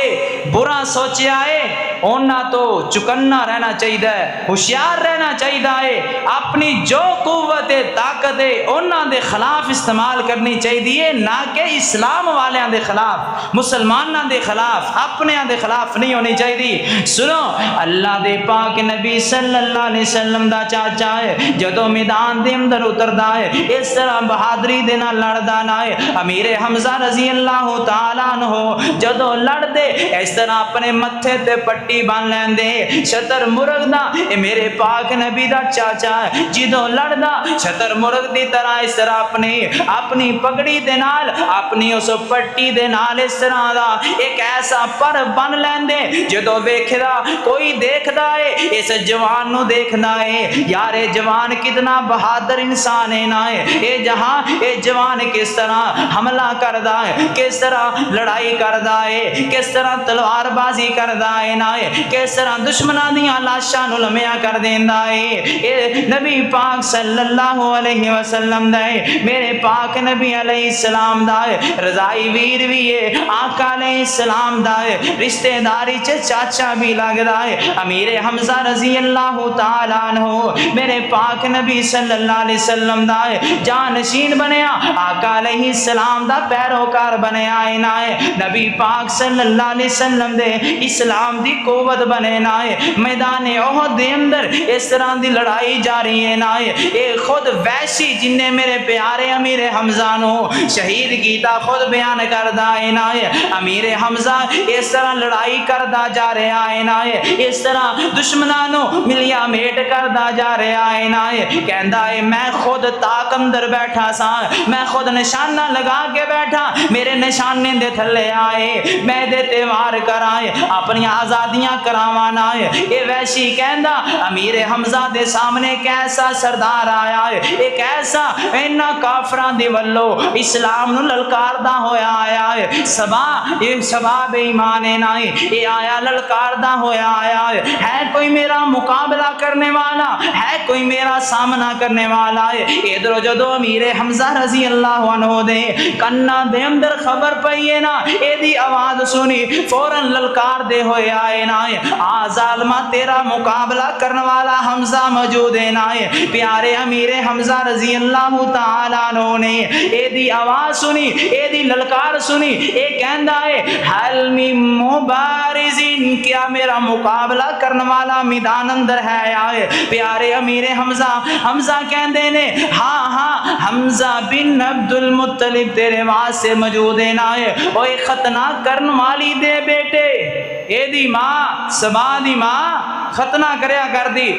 Speaker 1: برا سوچیا ہے اونا تو چکنا رہنا چاہیے، ہوشیار رہنا چاہیے، اپنی جو قوت طاقت ہے اونا دے خلاف استعمال کرنی چاہیے، نہ کہ اسلام والیاں دے خلاف، مسلماناں دے خلاف، اپنے دے خلاف نہیں ہونی چاہیے۔ سنو، اللہ دے پاک نبی صلی اللہ علیہ وسلم دا چاچا ہے، جدو میدان دے اندر اتردا ہے اس طرح بہادری دے نال لڑدا نہ ہے۔ امیر حمزہ رضی اللہ تعالیٰ عنہ جدو لڑ دے اس طرح اپنے متھے تے پٹی بن لیندے، شتر مرغ دا، اے میرے پاک نبی دا چاچا ہے، جدو لڑدا شتر مرغ دی طرح اس طرح اپنی پگڑی دے نال، اپنی اس پٹی دے نال اس طرح دا ایک ایسا پر بن لیندے، جدو ویکھدا کوئی دیکھدا ہے اس جوان نو دیکھدا ہے یار اے جوان کتنا بہادر انسان ہے نا، اے جوان کس طرح حملہ کردا ہے، کس طرح لڑائی کردا ہے، کس طرح تلوار بازی کردا ہے نا، کس طرح دشمناں دیاں لاشاں نو لمیا کر دیندا ہے۔ اے نبی پاک صلی اللہ علیہ وسلم دا ہے، میرے پاک نبی علیہ السلام دا ہے، رضائی ویر بھی ہے، آقا علیہ السلام دا ہے، رشتہ داری چاچا بھی لگدا ہے۔ امیر حمزہ رضی اللہ تعالیٰ عنہ میرے پاک نبی صلی اللہ علیہ وسلم دا جانشین بنیا، آقا علیہ السلام دا پیروکار بنیا ہے، نبی پاک صلی اللہ علیہ وسلم دے اسلام دی قوت بنے نا ہے۔ میدان احد دے اندر اس طرح دی لڑائی جاری ہے نا، اے خود ویسی جن نے میرے پیارے امیر حمزہ نو شہید کیتا خود بیان کردا ہے نا، امیر حمزہ اس طرح لڑائی کردا جا رہا ہے نا، اس طرح دشمناں نو ملیا میٹ کردا جا رہا ہے نا، کہندا ہے میں خود تاک اندر بیٹھا سا، میں خود نشانہ لگا کے بیٹھا، میرے نشانے دے تھلے آئے، میں دے تے وار کرائے، اپنی آزادیاں کراوانا ہے۔ اے ویشی کہندا امیر حمزہ دے سامنے کیسا سردار آیا ہے، ایک ایسا اینا کافران دی ولو اسلام نو للکاردہ ہویا آیا ہے، سبا بے ایمانے نائے، اے آیا للکاردہ ہویا آیا ہے کوئی میرا مقابلہ کرنے والا، ہے کوئی میرا سامنا کرنے والا ہے۔ ادھر جدو امیر حمزہ رضی اللہ عنہ دے کنا دے اندر خبر پئی ہے نا، اے دی آواز سنی فوراً للکار دے ہوئے آئے نا، ظالمہ تیرا مقابلہ کرنے والا حمزہ موجود ہے نا۔ پیارے امیر حمزہ رضی اللہ تعالیٰ عنہ نے اے دی آواز سنی، اے دی للکار سنی، اے کہندا ہے حل من مبارزین، کیا میرا مقابلہ کرنے والا میدان اندر ہے آئے؟ پیارے امیر حمزہ کہندے نے ہاں حمزہ بن عبد المطلب تیرے واسطے موجود ہے نا، اوے ختنہ کرن والی دے بیٹے، اے دی ماں سبا دی ماں ختنہ کریا کر دی،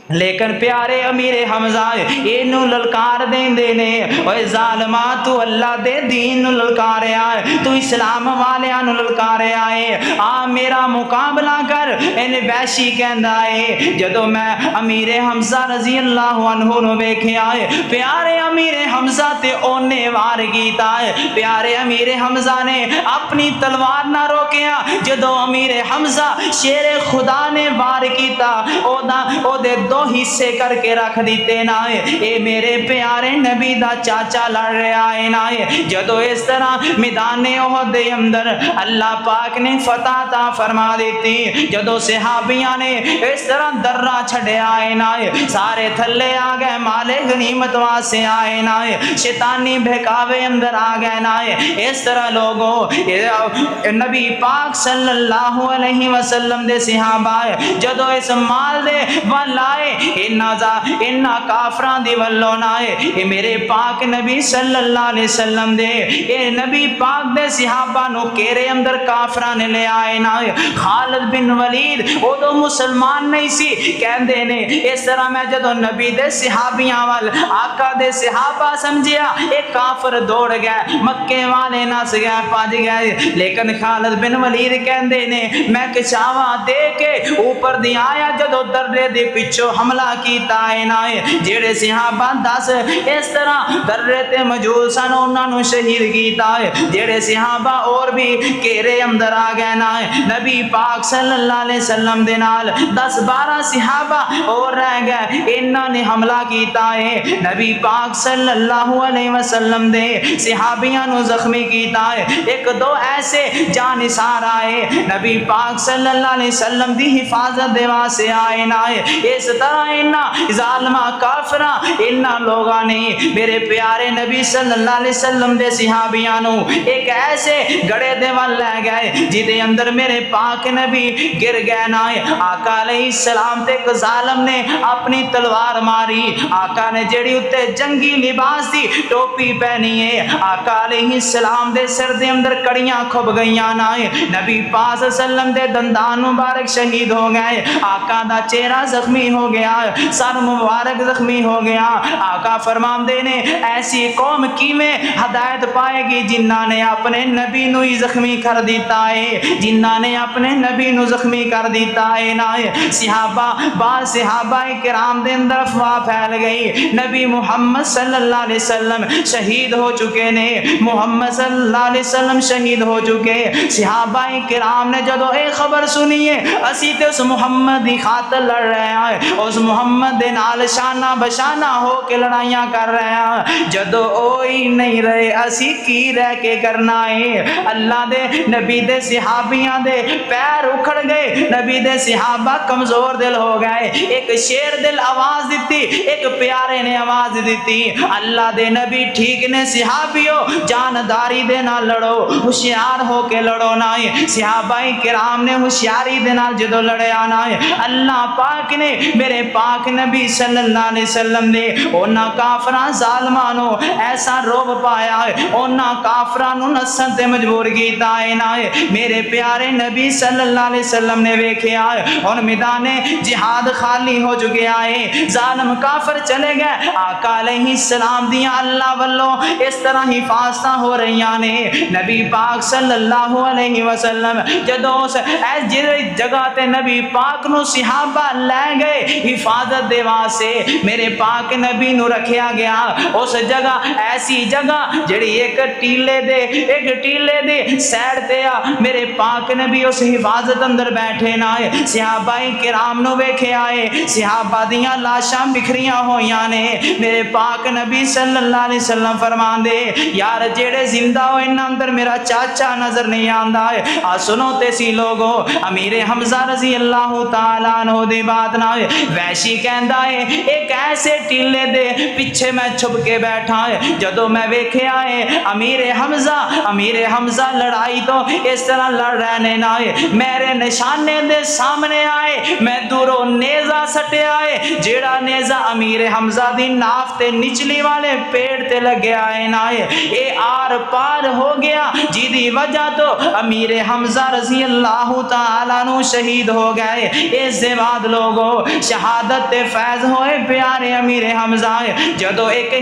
Speaker 1: لیکن پیارے امیر حمزہ اینو للکار دیندے نے، اوے ظالما تو اللہ دے دین نو للکاریا ہے، تو اسلام والیاں نو للکاریا ہے، آ میرا مقابلہ کر۔ ان وحشی کہندا ہے جدو میں امیر حمزہ رضی اللہ عنہ نو ویکھیا ہے، پیارے امیر حمزہ تے اونے وار کیتا ہے، پیارے امیر حمزہ نے اپنی تلوار نہ روکیا، جدو امیر حمزہ شیر خدا نے وار کیتا او دے دو حصے کر کے رکھ دیتے نا، اے میرے پیارے نبی دا چاچا لڑ رہا ہے نا۔ جدو اس طرح میدان احد دے اندر اللہ پاک نے فتح عطا فرما دیتی، جدو صحابیاں نے اس طرح درہ چھڑے آئے نا، سارے تھلے آ گئے، مال غنیمت واسے آئے نا، شیطانی بہکاوے اندر آ گئے نا۔ اس طرح لوگوں نبی پاک صلی اللہ علیہ وسلم دے صحابہ جدو اس مال دے والائے انہا کافران دی والوں نائے، اے میرے پاک نبی صلی اللہ علیہ وسلم دے اے نبی پاک دے صحابہ نو کیرے اندر کافران لے آئے نائے۔ خالد بن ولید او دو مسلمان نہیں سی کہندے نے، اس طرح میں جدو نبی دے صحابیاں وال آقا دے صحابہ سمجھیا ایک کافر دوڑ گئے، مکے والے نس گئے، پاج گئے، لیکن خالد بن ولید کہندے نے میں کچھاواں دے کے اوپر دی آیا، جدو درے دے پچھو حملہ کیتا ہے نا، جیڑے صحابہ 10 اس طرح درے تے موجود سن انہاں نو شہید کیتا ہے، جیڑے صحابہ اور بھی کیرے اندر آ گئے نا، نبی پاک صلی اللہ علیہ وسلم دے نال 10-12 صحابہ اور رہ گئے، انہاں نے حملہ کیتا ہے، نبی پاک صلی اللہ علیہ وسلم دے صحابیاں نو زخمی کیتا ہے، ایک دو ایسے جانثار آئے نبی پاک صلی اللہ علیہ وسلم دی حفاظت دے واسطے آئے نا۔ اس طرح انہاں ظالمہ کافراں انہاں لوگاں نے میرے پیارے نبی صلی اللہ علیہ وسلم دے صحابیاں نو ایک ایسے گڑے دے وال لے گئے جدے اندر میرے پاک نبی گر گئے نا۔ آقا علیہ السلام تے ایک ظالم نے اپنی تلوار ماری، آقا نے جیڑی اتے جنگی لباس دی ٹوپی پہنی ہے، آقا علیہ السلام دے سر دے اندر کڑیاں کھب گئیاں نا، نبی پاک صلی اللہ علیہ وسلم دے دندان مبارک شہید ہو گئے، آقا دا چہرہ زخمی ہو گیا، سر مبارک زخمی ہو گیا۔ آقا فرماندے نے ایسی قوم کی میں ہدایت پائے گی جنہاں نے اپنے نبی نو ہی زخمی کر دیتا ہے، جنہاں نے اپنے نبی نو زخمی کر دیتا ہے نا۔ صحابہ بعض صحابہ کرام دے اندر افواہ پھیل گئی، نبی محمد صلی اللہ علیہ وسلم شہید ہو چکے نے، محمد صلی اللہ علیہ وسلم شہید ہو چکے۔ صحابہ کرام نے جدو اے خبر سنی ہے اسی تے اس محمد دی خاطر لڑ رہے ہیں، اس محمد دے نال شانہ بشانہ ہو کے لڑائیاں کر رہے ہیں، جدو اوئی نہیں رہے اسی کی رہ کے کرنا ہے۔ اللہ دے نبی دے صحابیاں دے پیر اکھڑ گئے، نبی دے صحابہ کمزور دل ہو گئے، ایک شیر دل آواز دیتی، ایک پیارے نے آواز دیتی، اللہ دے نبی ٹھیک نے صحابیوں جانداری دے نہ لڑو، ہوشیار ہو کے لڑو نا۔ صحابہ کرام نے ہوشیاری دے نال جدو لڑے آنا ہے، اللہ پاک نے میرے پاک نبی صلی اللہ علیہ وسلم نے اونا کافران ظالمانو ایسا روب پایا ہے، اونا کافرانو نسن تے مجبور کیتا ہے نا۔ میرے پیارے نبی صلی اللہ علیہ وسلم نے ویکھے آئے اور میدان جہاد خالی ہو چکے آئے، ظالم کافر چلے گئے، آقا علیہ السلام دیاں اللہ والوں اس طرح حفاظتہ ہو رہیاں نے۔ نبی پاک صلی اللہ علیہ وسلم جدو اس جگہ تے نبی پاک نو صحابہ لے گئے حفاظت دے واسطے، میرے پاک نبی نو رکھیا گیا اس جگہ، ایسی جگہ جڑی ایک ٹیلے دے سیڈ تے آ، میرے پاک نبی اس حفاظت اندر بیٹھے نہ، صحابہ کرام نو ویکھے آئے، صحابہ دیاں لاشاں بکھریاں ہویاں نے، میرے پاک نبی صلی اللہ علیہ وسلم فرمان دے یار جیڑے زندہ ہوئے انہاں اندر میرا چاچا نظر نہیں آندا ہے۔ سنو تے سی لوگو امیر حمزہ رضی اللہ تعالیٰ عنہ دی بات نہ ہوئے، وحشی کہندا ہے ایک ایسے ٹیلے دے پیچھے میں چھپ کے بیٹھا ہے، جدو میں ویکھے آئے امیر حمزہ لڑائی تو اس طرح لڑ رہنے نہ ہوئے، میرے نشانے دے سامنے آئے، میں دورو نیزہ سٹے آئے، جیڑا نیزہ امیر حمزہ دی ناف تے نچلی والے پیڑ تے لگے آئے نہ ہوئے، اے آر پار ہو گیا، جی دی وجہ تو امیر حمزہ رضی اللہ تعالیٰ نو شہید ہو گئے۔ اس دے بعد لوگو شہادت تے فیض ہوئے پیارے امیر حمزہ جدو ایک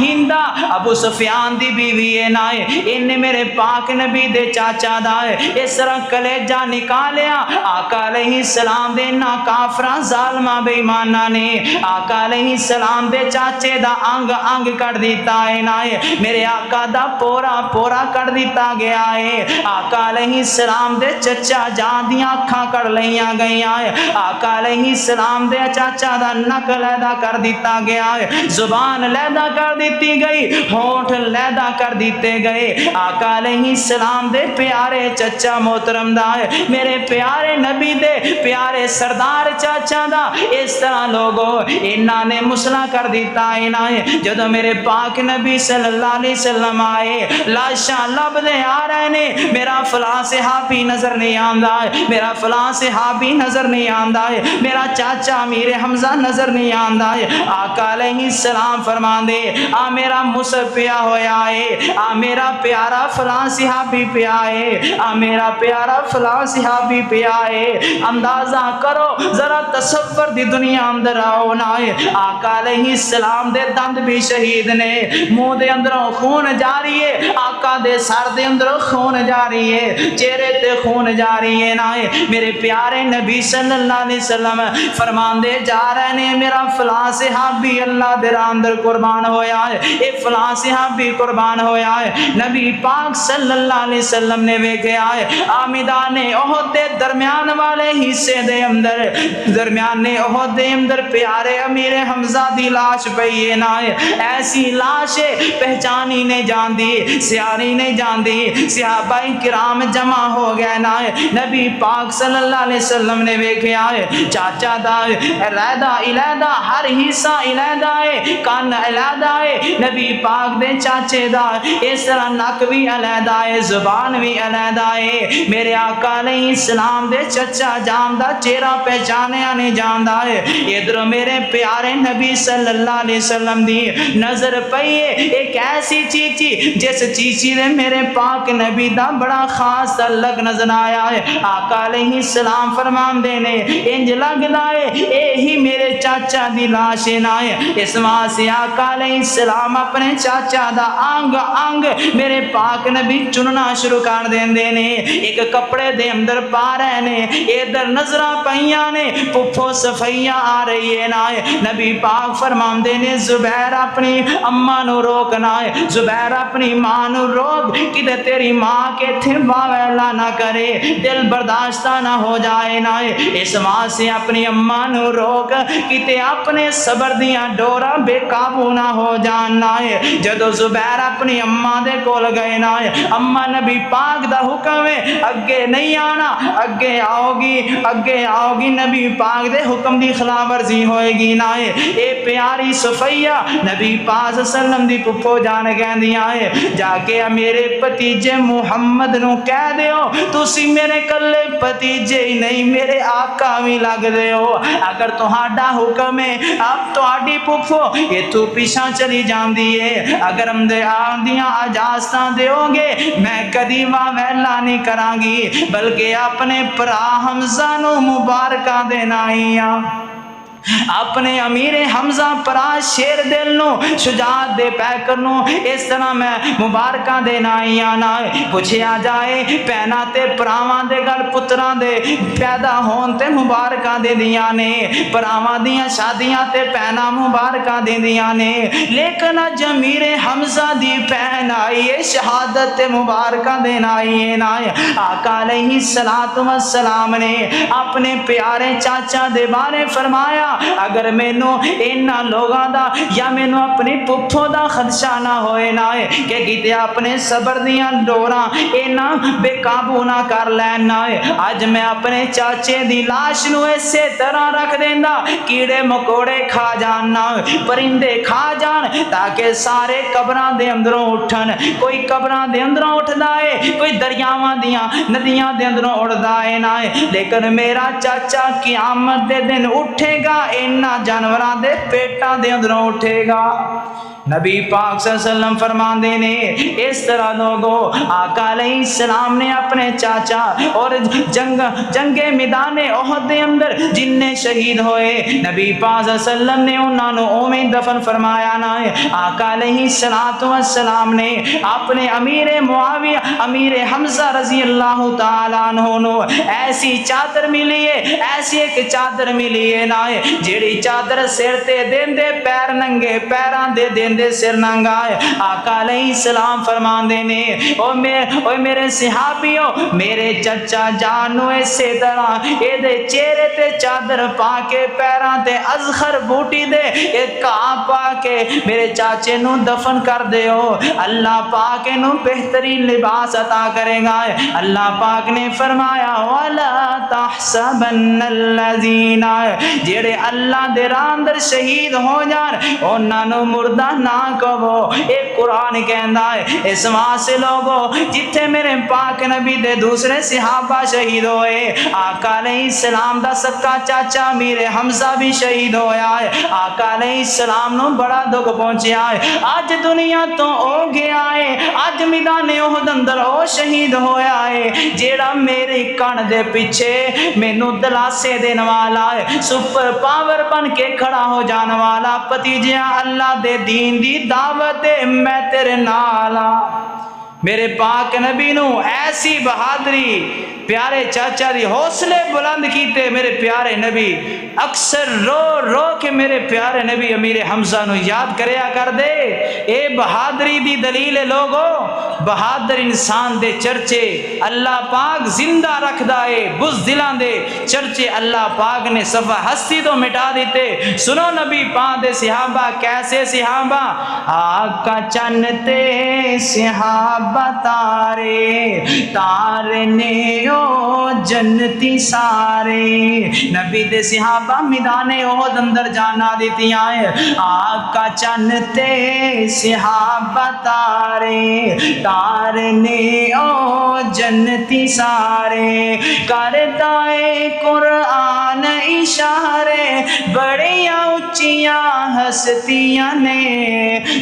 Speaker 1: ہندہ ابو سفیان دی بیوی ہے نا انہیں میرے پاک نبی دے چاچا دا اس طرح کلیجہ نکالیا آقا علیہ السلام دے نا کافران ظالمہ بے ایمانہ نے آقا علیہ السلام دے چاچے دا انگ کر دیتا ہے نا میرے آقا دا پورا کر دیتا گیا ہے آقا علیہ السلام دے چچا جان دیاں اکھاں کر لیاں گئیاں آقا علیہ السلام دے چاچا دا نک لیدہ کر دیتا گیا ہے زبان لیدہ کر دیتی گئی ہونٹ لیدہ کر دیتے گئے آقا علیہ السلام دے پیارے چچا محترم دا ہے میرے پیارے نبی دے پیارے سردار چاچا دا اس طرح لوگوں انہاں نے مسئلہ کر دیتا ہے جدو میرے پاک نبی صلی اللہ علیہ وسلم آئے لاشاں لب دے آ رہے نے میرا فلاں صحابی نظر نہیں آندا ہے میرا فلاں صحابی نظر نہیں آندا ہے میرا چاچا امیر حمزہ نظر نہیں آندا ہے آقا علیہ السلام فرمان دے آ میرا مصحف پیا ہویا ہے آ میرا پیارا فلاں صحابی پیا ہے آ میرا پیارا فلاں صحابی پیا ہے اندازہ کرو ذرا تصور دی دنیا اندر آؤ نا آقا علیہ السلام دے دند بھی شہید نے منہ دے اندروں خون جاری ہے آقا دے سر دے اندروں خون جاری ہے چہرے تے خون جاری ہے نا میرے پیارے نبی صلی اللہ علیہ وسلم فرمان دے جا رہے نے میرا فلاں صحابی اللہ دے راہ اندر قربان ہویا ہے اے فلاں صحابی قربان ہویا ہے نبی پاک صلی اللہ علیہ وسلم نے ویکھیا ہے میدان احد دے درمیان والے حصے دے اندر درمیان احد دے اندر پیارے امیر حمزہ دی لاش پئی ہے نا ایسی لاش پہچانی نہیں جاندی سیاری نہیں جاندی صحابہ کرام جمع ہو گئے نا نبی پاک صلی اللہ علیہ وسلم نے ویکھیا ہے چاچا دا علیحدہ علیحدہ ہر حصہ علیحدہ ہے کان علیحدہ ہے نبی پاک دے چاچے دا اس طرح نک بھی علیحدہ ہے زبان بھی علیحدہ ہے میرے آقا علیہ السلام دے چچا جان دا چہرہ پہچانیا نہیں جاندا ہے ادھر میرے پیارے نبی صلی اللہ علیہ وسلم دی نظر پئی ہے ایک ایسی چیچی جس چیچی نے میرے پاک نبی دا بڑا خاص تعلق نظر آیا ہے آقا علیہ السلام فرمان دینے انج لگدا ہے اے ہی میرے چاچا دی لاش نہ ہے اس واسطے سے آقا علیہ السلام اپنے چاچا دا انگ میرے پاک نبی چننا شروع کر دیندے نے ایک کپڑے دے اندر پا رہے نے ادھر نظراں پئیاں نے پھپھو صفیہ آ رہی ہے نا نبی پاک فرماندے نے زبیر اپنی اماں نو روکنا ہے زبیر اپنی ماں نو روک کہ تیری ماں کے تھے واویلا نہ کرے دل برداشتہ نہ ہو جائے نا اس ماں سے اپنی اماں نو روک کہ اپنے صبر دیاں ڈورا بے قابو نہ ہو جاننا ہے جدو زبیر اپنی اماں دے کول گئے نا اماں نبی پاک دا حکم ہے اگے نہیں آنا اگے آؤ گی نبی پاک دے حکم دی خلاف ورزی ہوئے گی نا اے پیاری صفیہ نبی پاک صلی اللہ علیہ وسلم دی پپو جان کہندیاں ہے جا کے میرے پتیجے محمد نو کہہ دیو تسی میرے کلے پتیجے ہی نہیں میرے آقا بھی لگ دے ہو اگر تہاڈا حکم ہے اب تہاڈی پپو یہ تو پیچھا چلی جاندی ہے اگر ہم دے آندیاں اجازتاں دیو گے میں کدی ویلا نہیں کراں گی بلکہ اپنے پرا حمزہ نو مبارکہ دینا ہی اپنے امیر حمزہ پرا شیر دل نو شجاعت دے پیکر نو اس طرح میں مبارکہ دینا ہی آنا پوچھیا جائے پینا تے پراواں دے گل پتراں دے پیدا ہون تے مبارکہ دے دیاں نے پراواں دیاں شادیاں تے پینا مبارکہ دے دیاں نے لیکن اج امیر حمزہ دی پہن آئی شہادت تے مبارکہ دینا ہی نا آقا علیہ السلام نے اپنے پیارے چاچا دے بارے فرمایا اگر مینوں انہاں لوگاں دا یا مینوں اپنی پپھو دا خدشہ نہ ہوئے نہ کہ کتے اپنے صبر دیاں ڈوراں انہاں بے قابو نہ کر لینا اج میں اپنے چاچے دی لاش نو اسی طرح رکھ دیندا کیڑے مکوڑے کھا جاننا پرندے کھا جان تاکہ سارے قبراں دے اندروں اٹھن کوئی قبراں دے اندروں اٹھدا ہے کوئی دریاواں دیاں ندیاں دے اندروں اڑدا ہے نہ لیکن میرا چاچا قیامت دے دن اٹھے گا انہاں جانوراں دے پیٹاں دے اندروں اٹھے گا نبی پاک صلی اللہ علیہ وسلم فرماندے نے اس طرح لوگوں آقا علیہ السلام نے اپنے چاچا اور جنگ میدان احد دے اندر جننے شہید ہوئے نبی پاک صلی اللہ علیہ وسلم نے انہاں نو اوویں دفن فرمایا نہ ہے۔ آقا علیہ السلام نے اپنے امیر معاویہ امیر حمزہ رضی اللہ تعالیٰ عنہ نو ایسی چادر ملی ہے، ایسی ایک چادر ملی ہے نہ ہے جیڑی چادر سر تے دیندے پیر ننگے پیراں دے دیندے سر ننگا ہے۔ آقا علیہ السلام فرماندے نے او میرے صحابیوں میرے چچا جانو اسی طرح اے دے چہرے تے چادر پا کے پیراں تے ازخر بوٹی دے ایک کاں پا کے میرے چاچے نو دفن کر دیو، اللہ پاک نو بہترین لباس عطا کرے گا۔ اللہ پاک نے فرمایا وَلَا تَحْسَبَنَّ الَّذِينَ جیڑے اللہ دے راہ اندر شہید ہو جان انہاں نو مردہ نہ کہو۔ ایک قرآن کہندا ہے اس واسطے لوگوں جتھے میرے پاک نبی دے دوسرے صحابہ شہید ہوئے آقا علیہ السلام دا سکا چاچا امیر حمزہ بھی شہید ہویا ہے، آقا علیہ السلام نو بڑا دکھ پہنچیا ہے، آج دنیا تو او گیا ہے، آج میدان احد اندر او شہید ہویا ہے جیڑا میری کن دے پیچھے مینوں دلاسے دین والا ہے، سپر پاور بن کے کھڑا ہو جان والا، پتیجیاں اللہ دے دین دی دعوت میں تیرے نالا۔ میرے پاک نبی نو ایسی بہادری پیارے چاچا دی حوصلے بلند کیتے میرے پیارے نبی اکثر رو رو کے میرے پیارے نبی امیر حمزہ نو یاد کریا کر دے۔ اے بہادری دی دلیل ہے لوگوں، بہادر انسان دے چرچے اللہ پاک زندہ رکھ دائے، بزدلاں دے چرچے اللہ پاک نے صفحہ ہستی تو مٹا دیتے۔ سنو نبی پاک دے صحابہ کیسے صحابہ آقا چنتے صحابہ تارے تارنے جنتی سارے، نبی دے صحابہ میدان احد اندر جانا دیتی آئے آقا چنتے صحابہ تارے تارنے جنتی سارے، کرتا ہے قرآن اشارے بڑیاں اچیاں ہستیاں نے،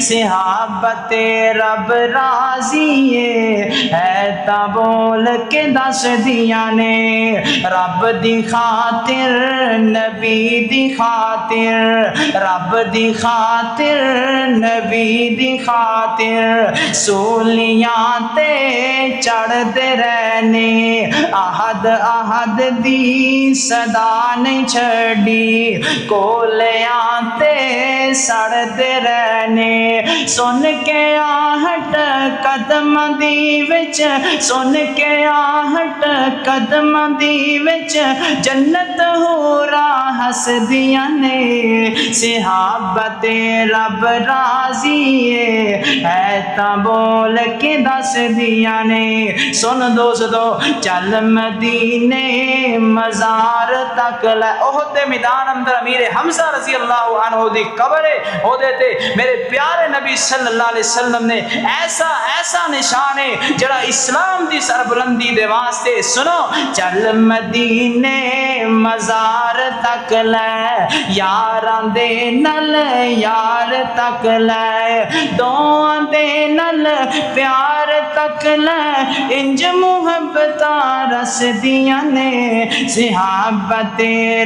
Speaker 1: صحابت رب راضی ہے تا بول کے دس دیا نے، رب دی خاطر نبی دی خاطر رب دی خاطر نبی دی خاطر سولیاں تے چڑھ دے رہنے، احد احد دی صدا نہیں چھڑی، کولیاں تے سڑ دے رہنے، سن کے آہٹ قدم دی وچ سن کے آہٹ قدم دی وچ جنت ہورا ہس دیا نے، صحابت رب راضی ہے تا بول کے دس دیا نے۔ سن دوستو چل مدینے مزار تک لے، احد دے میدان اندر امیر حمزہ رضی اللہ عنہ دی قبر ہے، اودے تے میرے پیارے نبی صلی اللہ علیہ وسلم نے ایسا نشان ہے جڑا اسلام دی سربلندی دے واسطے سنو چل مدینے مزار تک لے یاراں دے نل یار تک لے دعاں دے نل پیار تک لے انج محبتاں رس دیاں نے، صحابت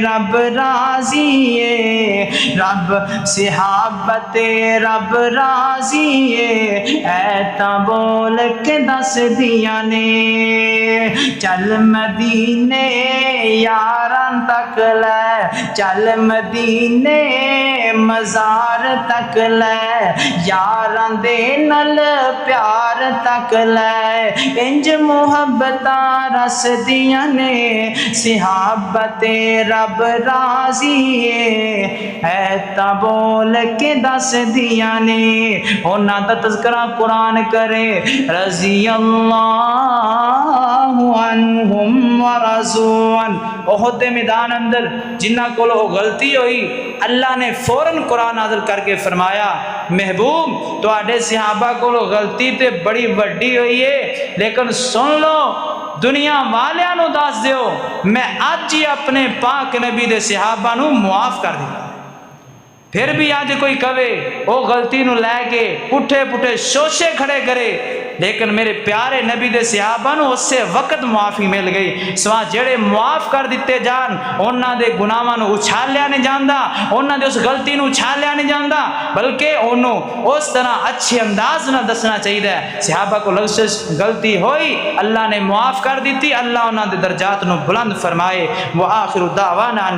Speaker 1: رب راضی ہے رب صحابت رب راضی ہے تا بول کے دس دیا نے، چل مدینے یاراں تک لے چل مدینے مزار تک لے یاراں دے نل پیار تک لے انج محبتاں رس دیاں نے، صحابت رب راضی ہے تا بول کے دس دیا نے۔ انہاں دا تذکرہ قرآن کرے رضی اللہ عنہم ورضوان، احد دے میدان اندر جنہ کو غلطی ہوئی اللہ نے فوراً قرآن نازل کر کے فرمایا محبوب تواڈے صحابہ کو غلطی تے بڑی وڈی ہوئی ہے لیکن سن لو دنیا والیاں نو دس دیو میں اج ہی اپنے پاک نبی دے صحابہ نو معاف کر دیا۔ پھر بھی اج کوئی کہے وہ غلطی نو لے کے پٹھے پٹھے شوشے کھڑے کرے، لیکن میرے پیارے نبی دے صحابہ نو اسے وقت معافی مل گئی۔ سوا جڑے معاف کر دیتے جان انہاں دے گناہاں نو اچھالیا نہیں جاندا، انہاں دے اس غلطی نو اچھالیا نہیں جاندا، بلکہ انہوں اس طرح اچھے انداز نہ دسنا چاہیے۔ صحابہ کو غلطی ہوئی، اللہ نے معاف کر دیتی، اللہ انہاں دے درجات نو بلند فرمائے۔ وآخر دعوانا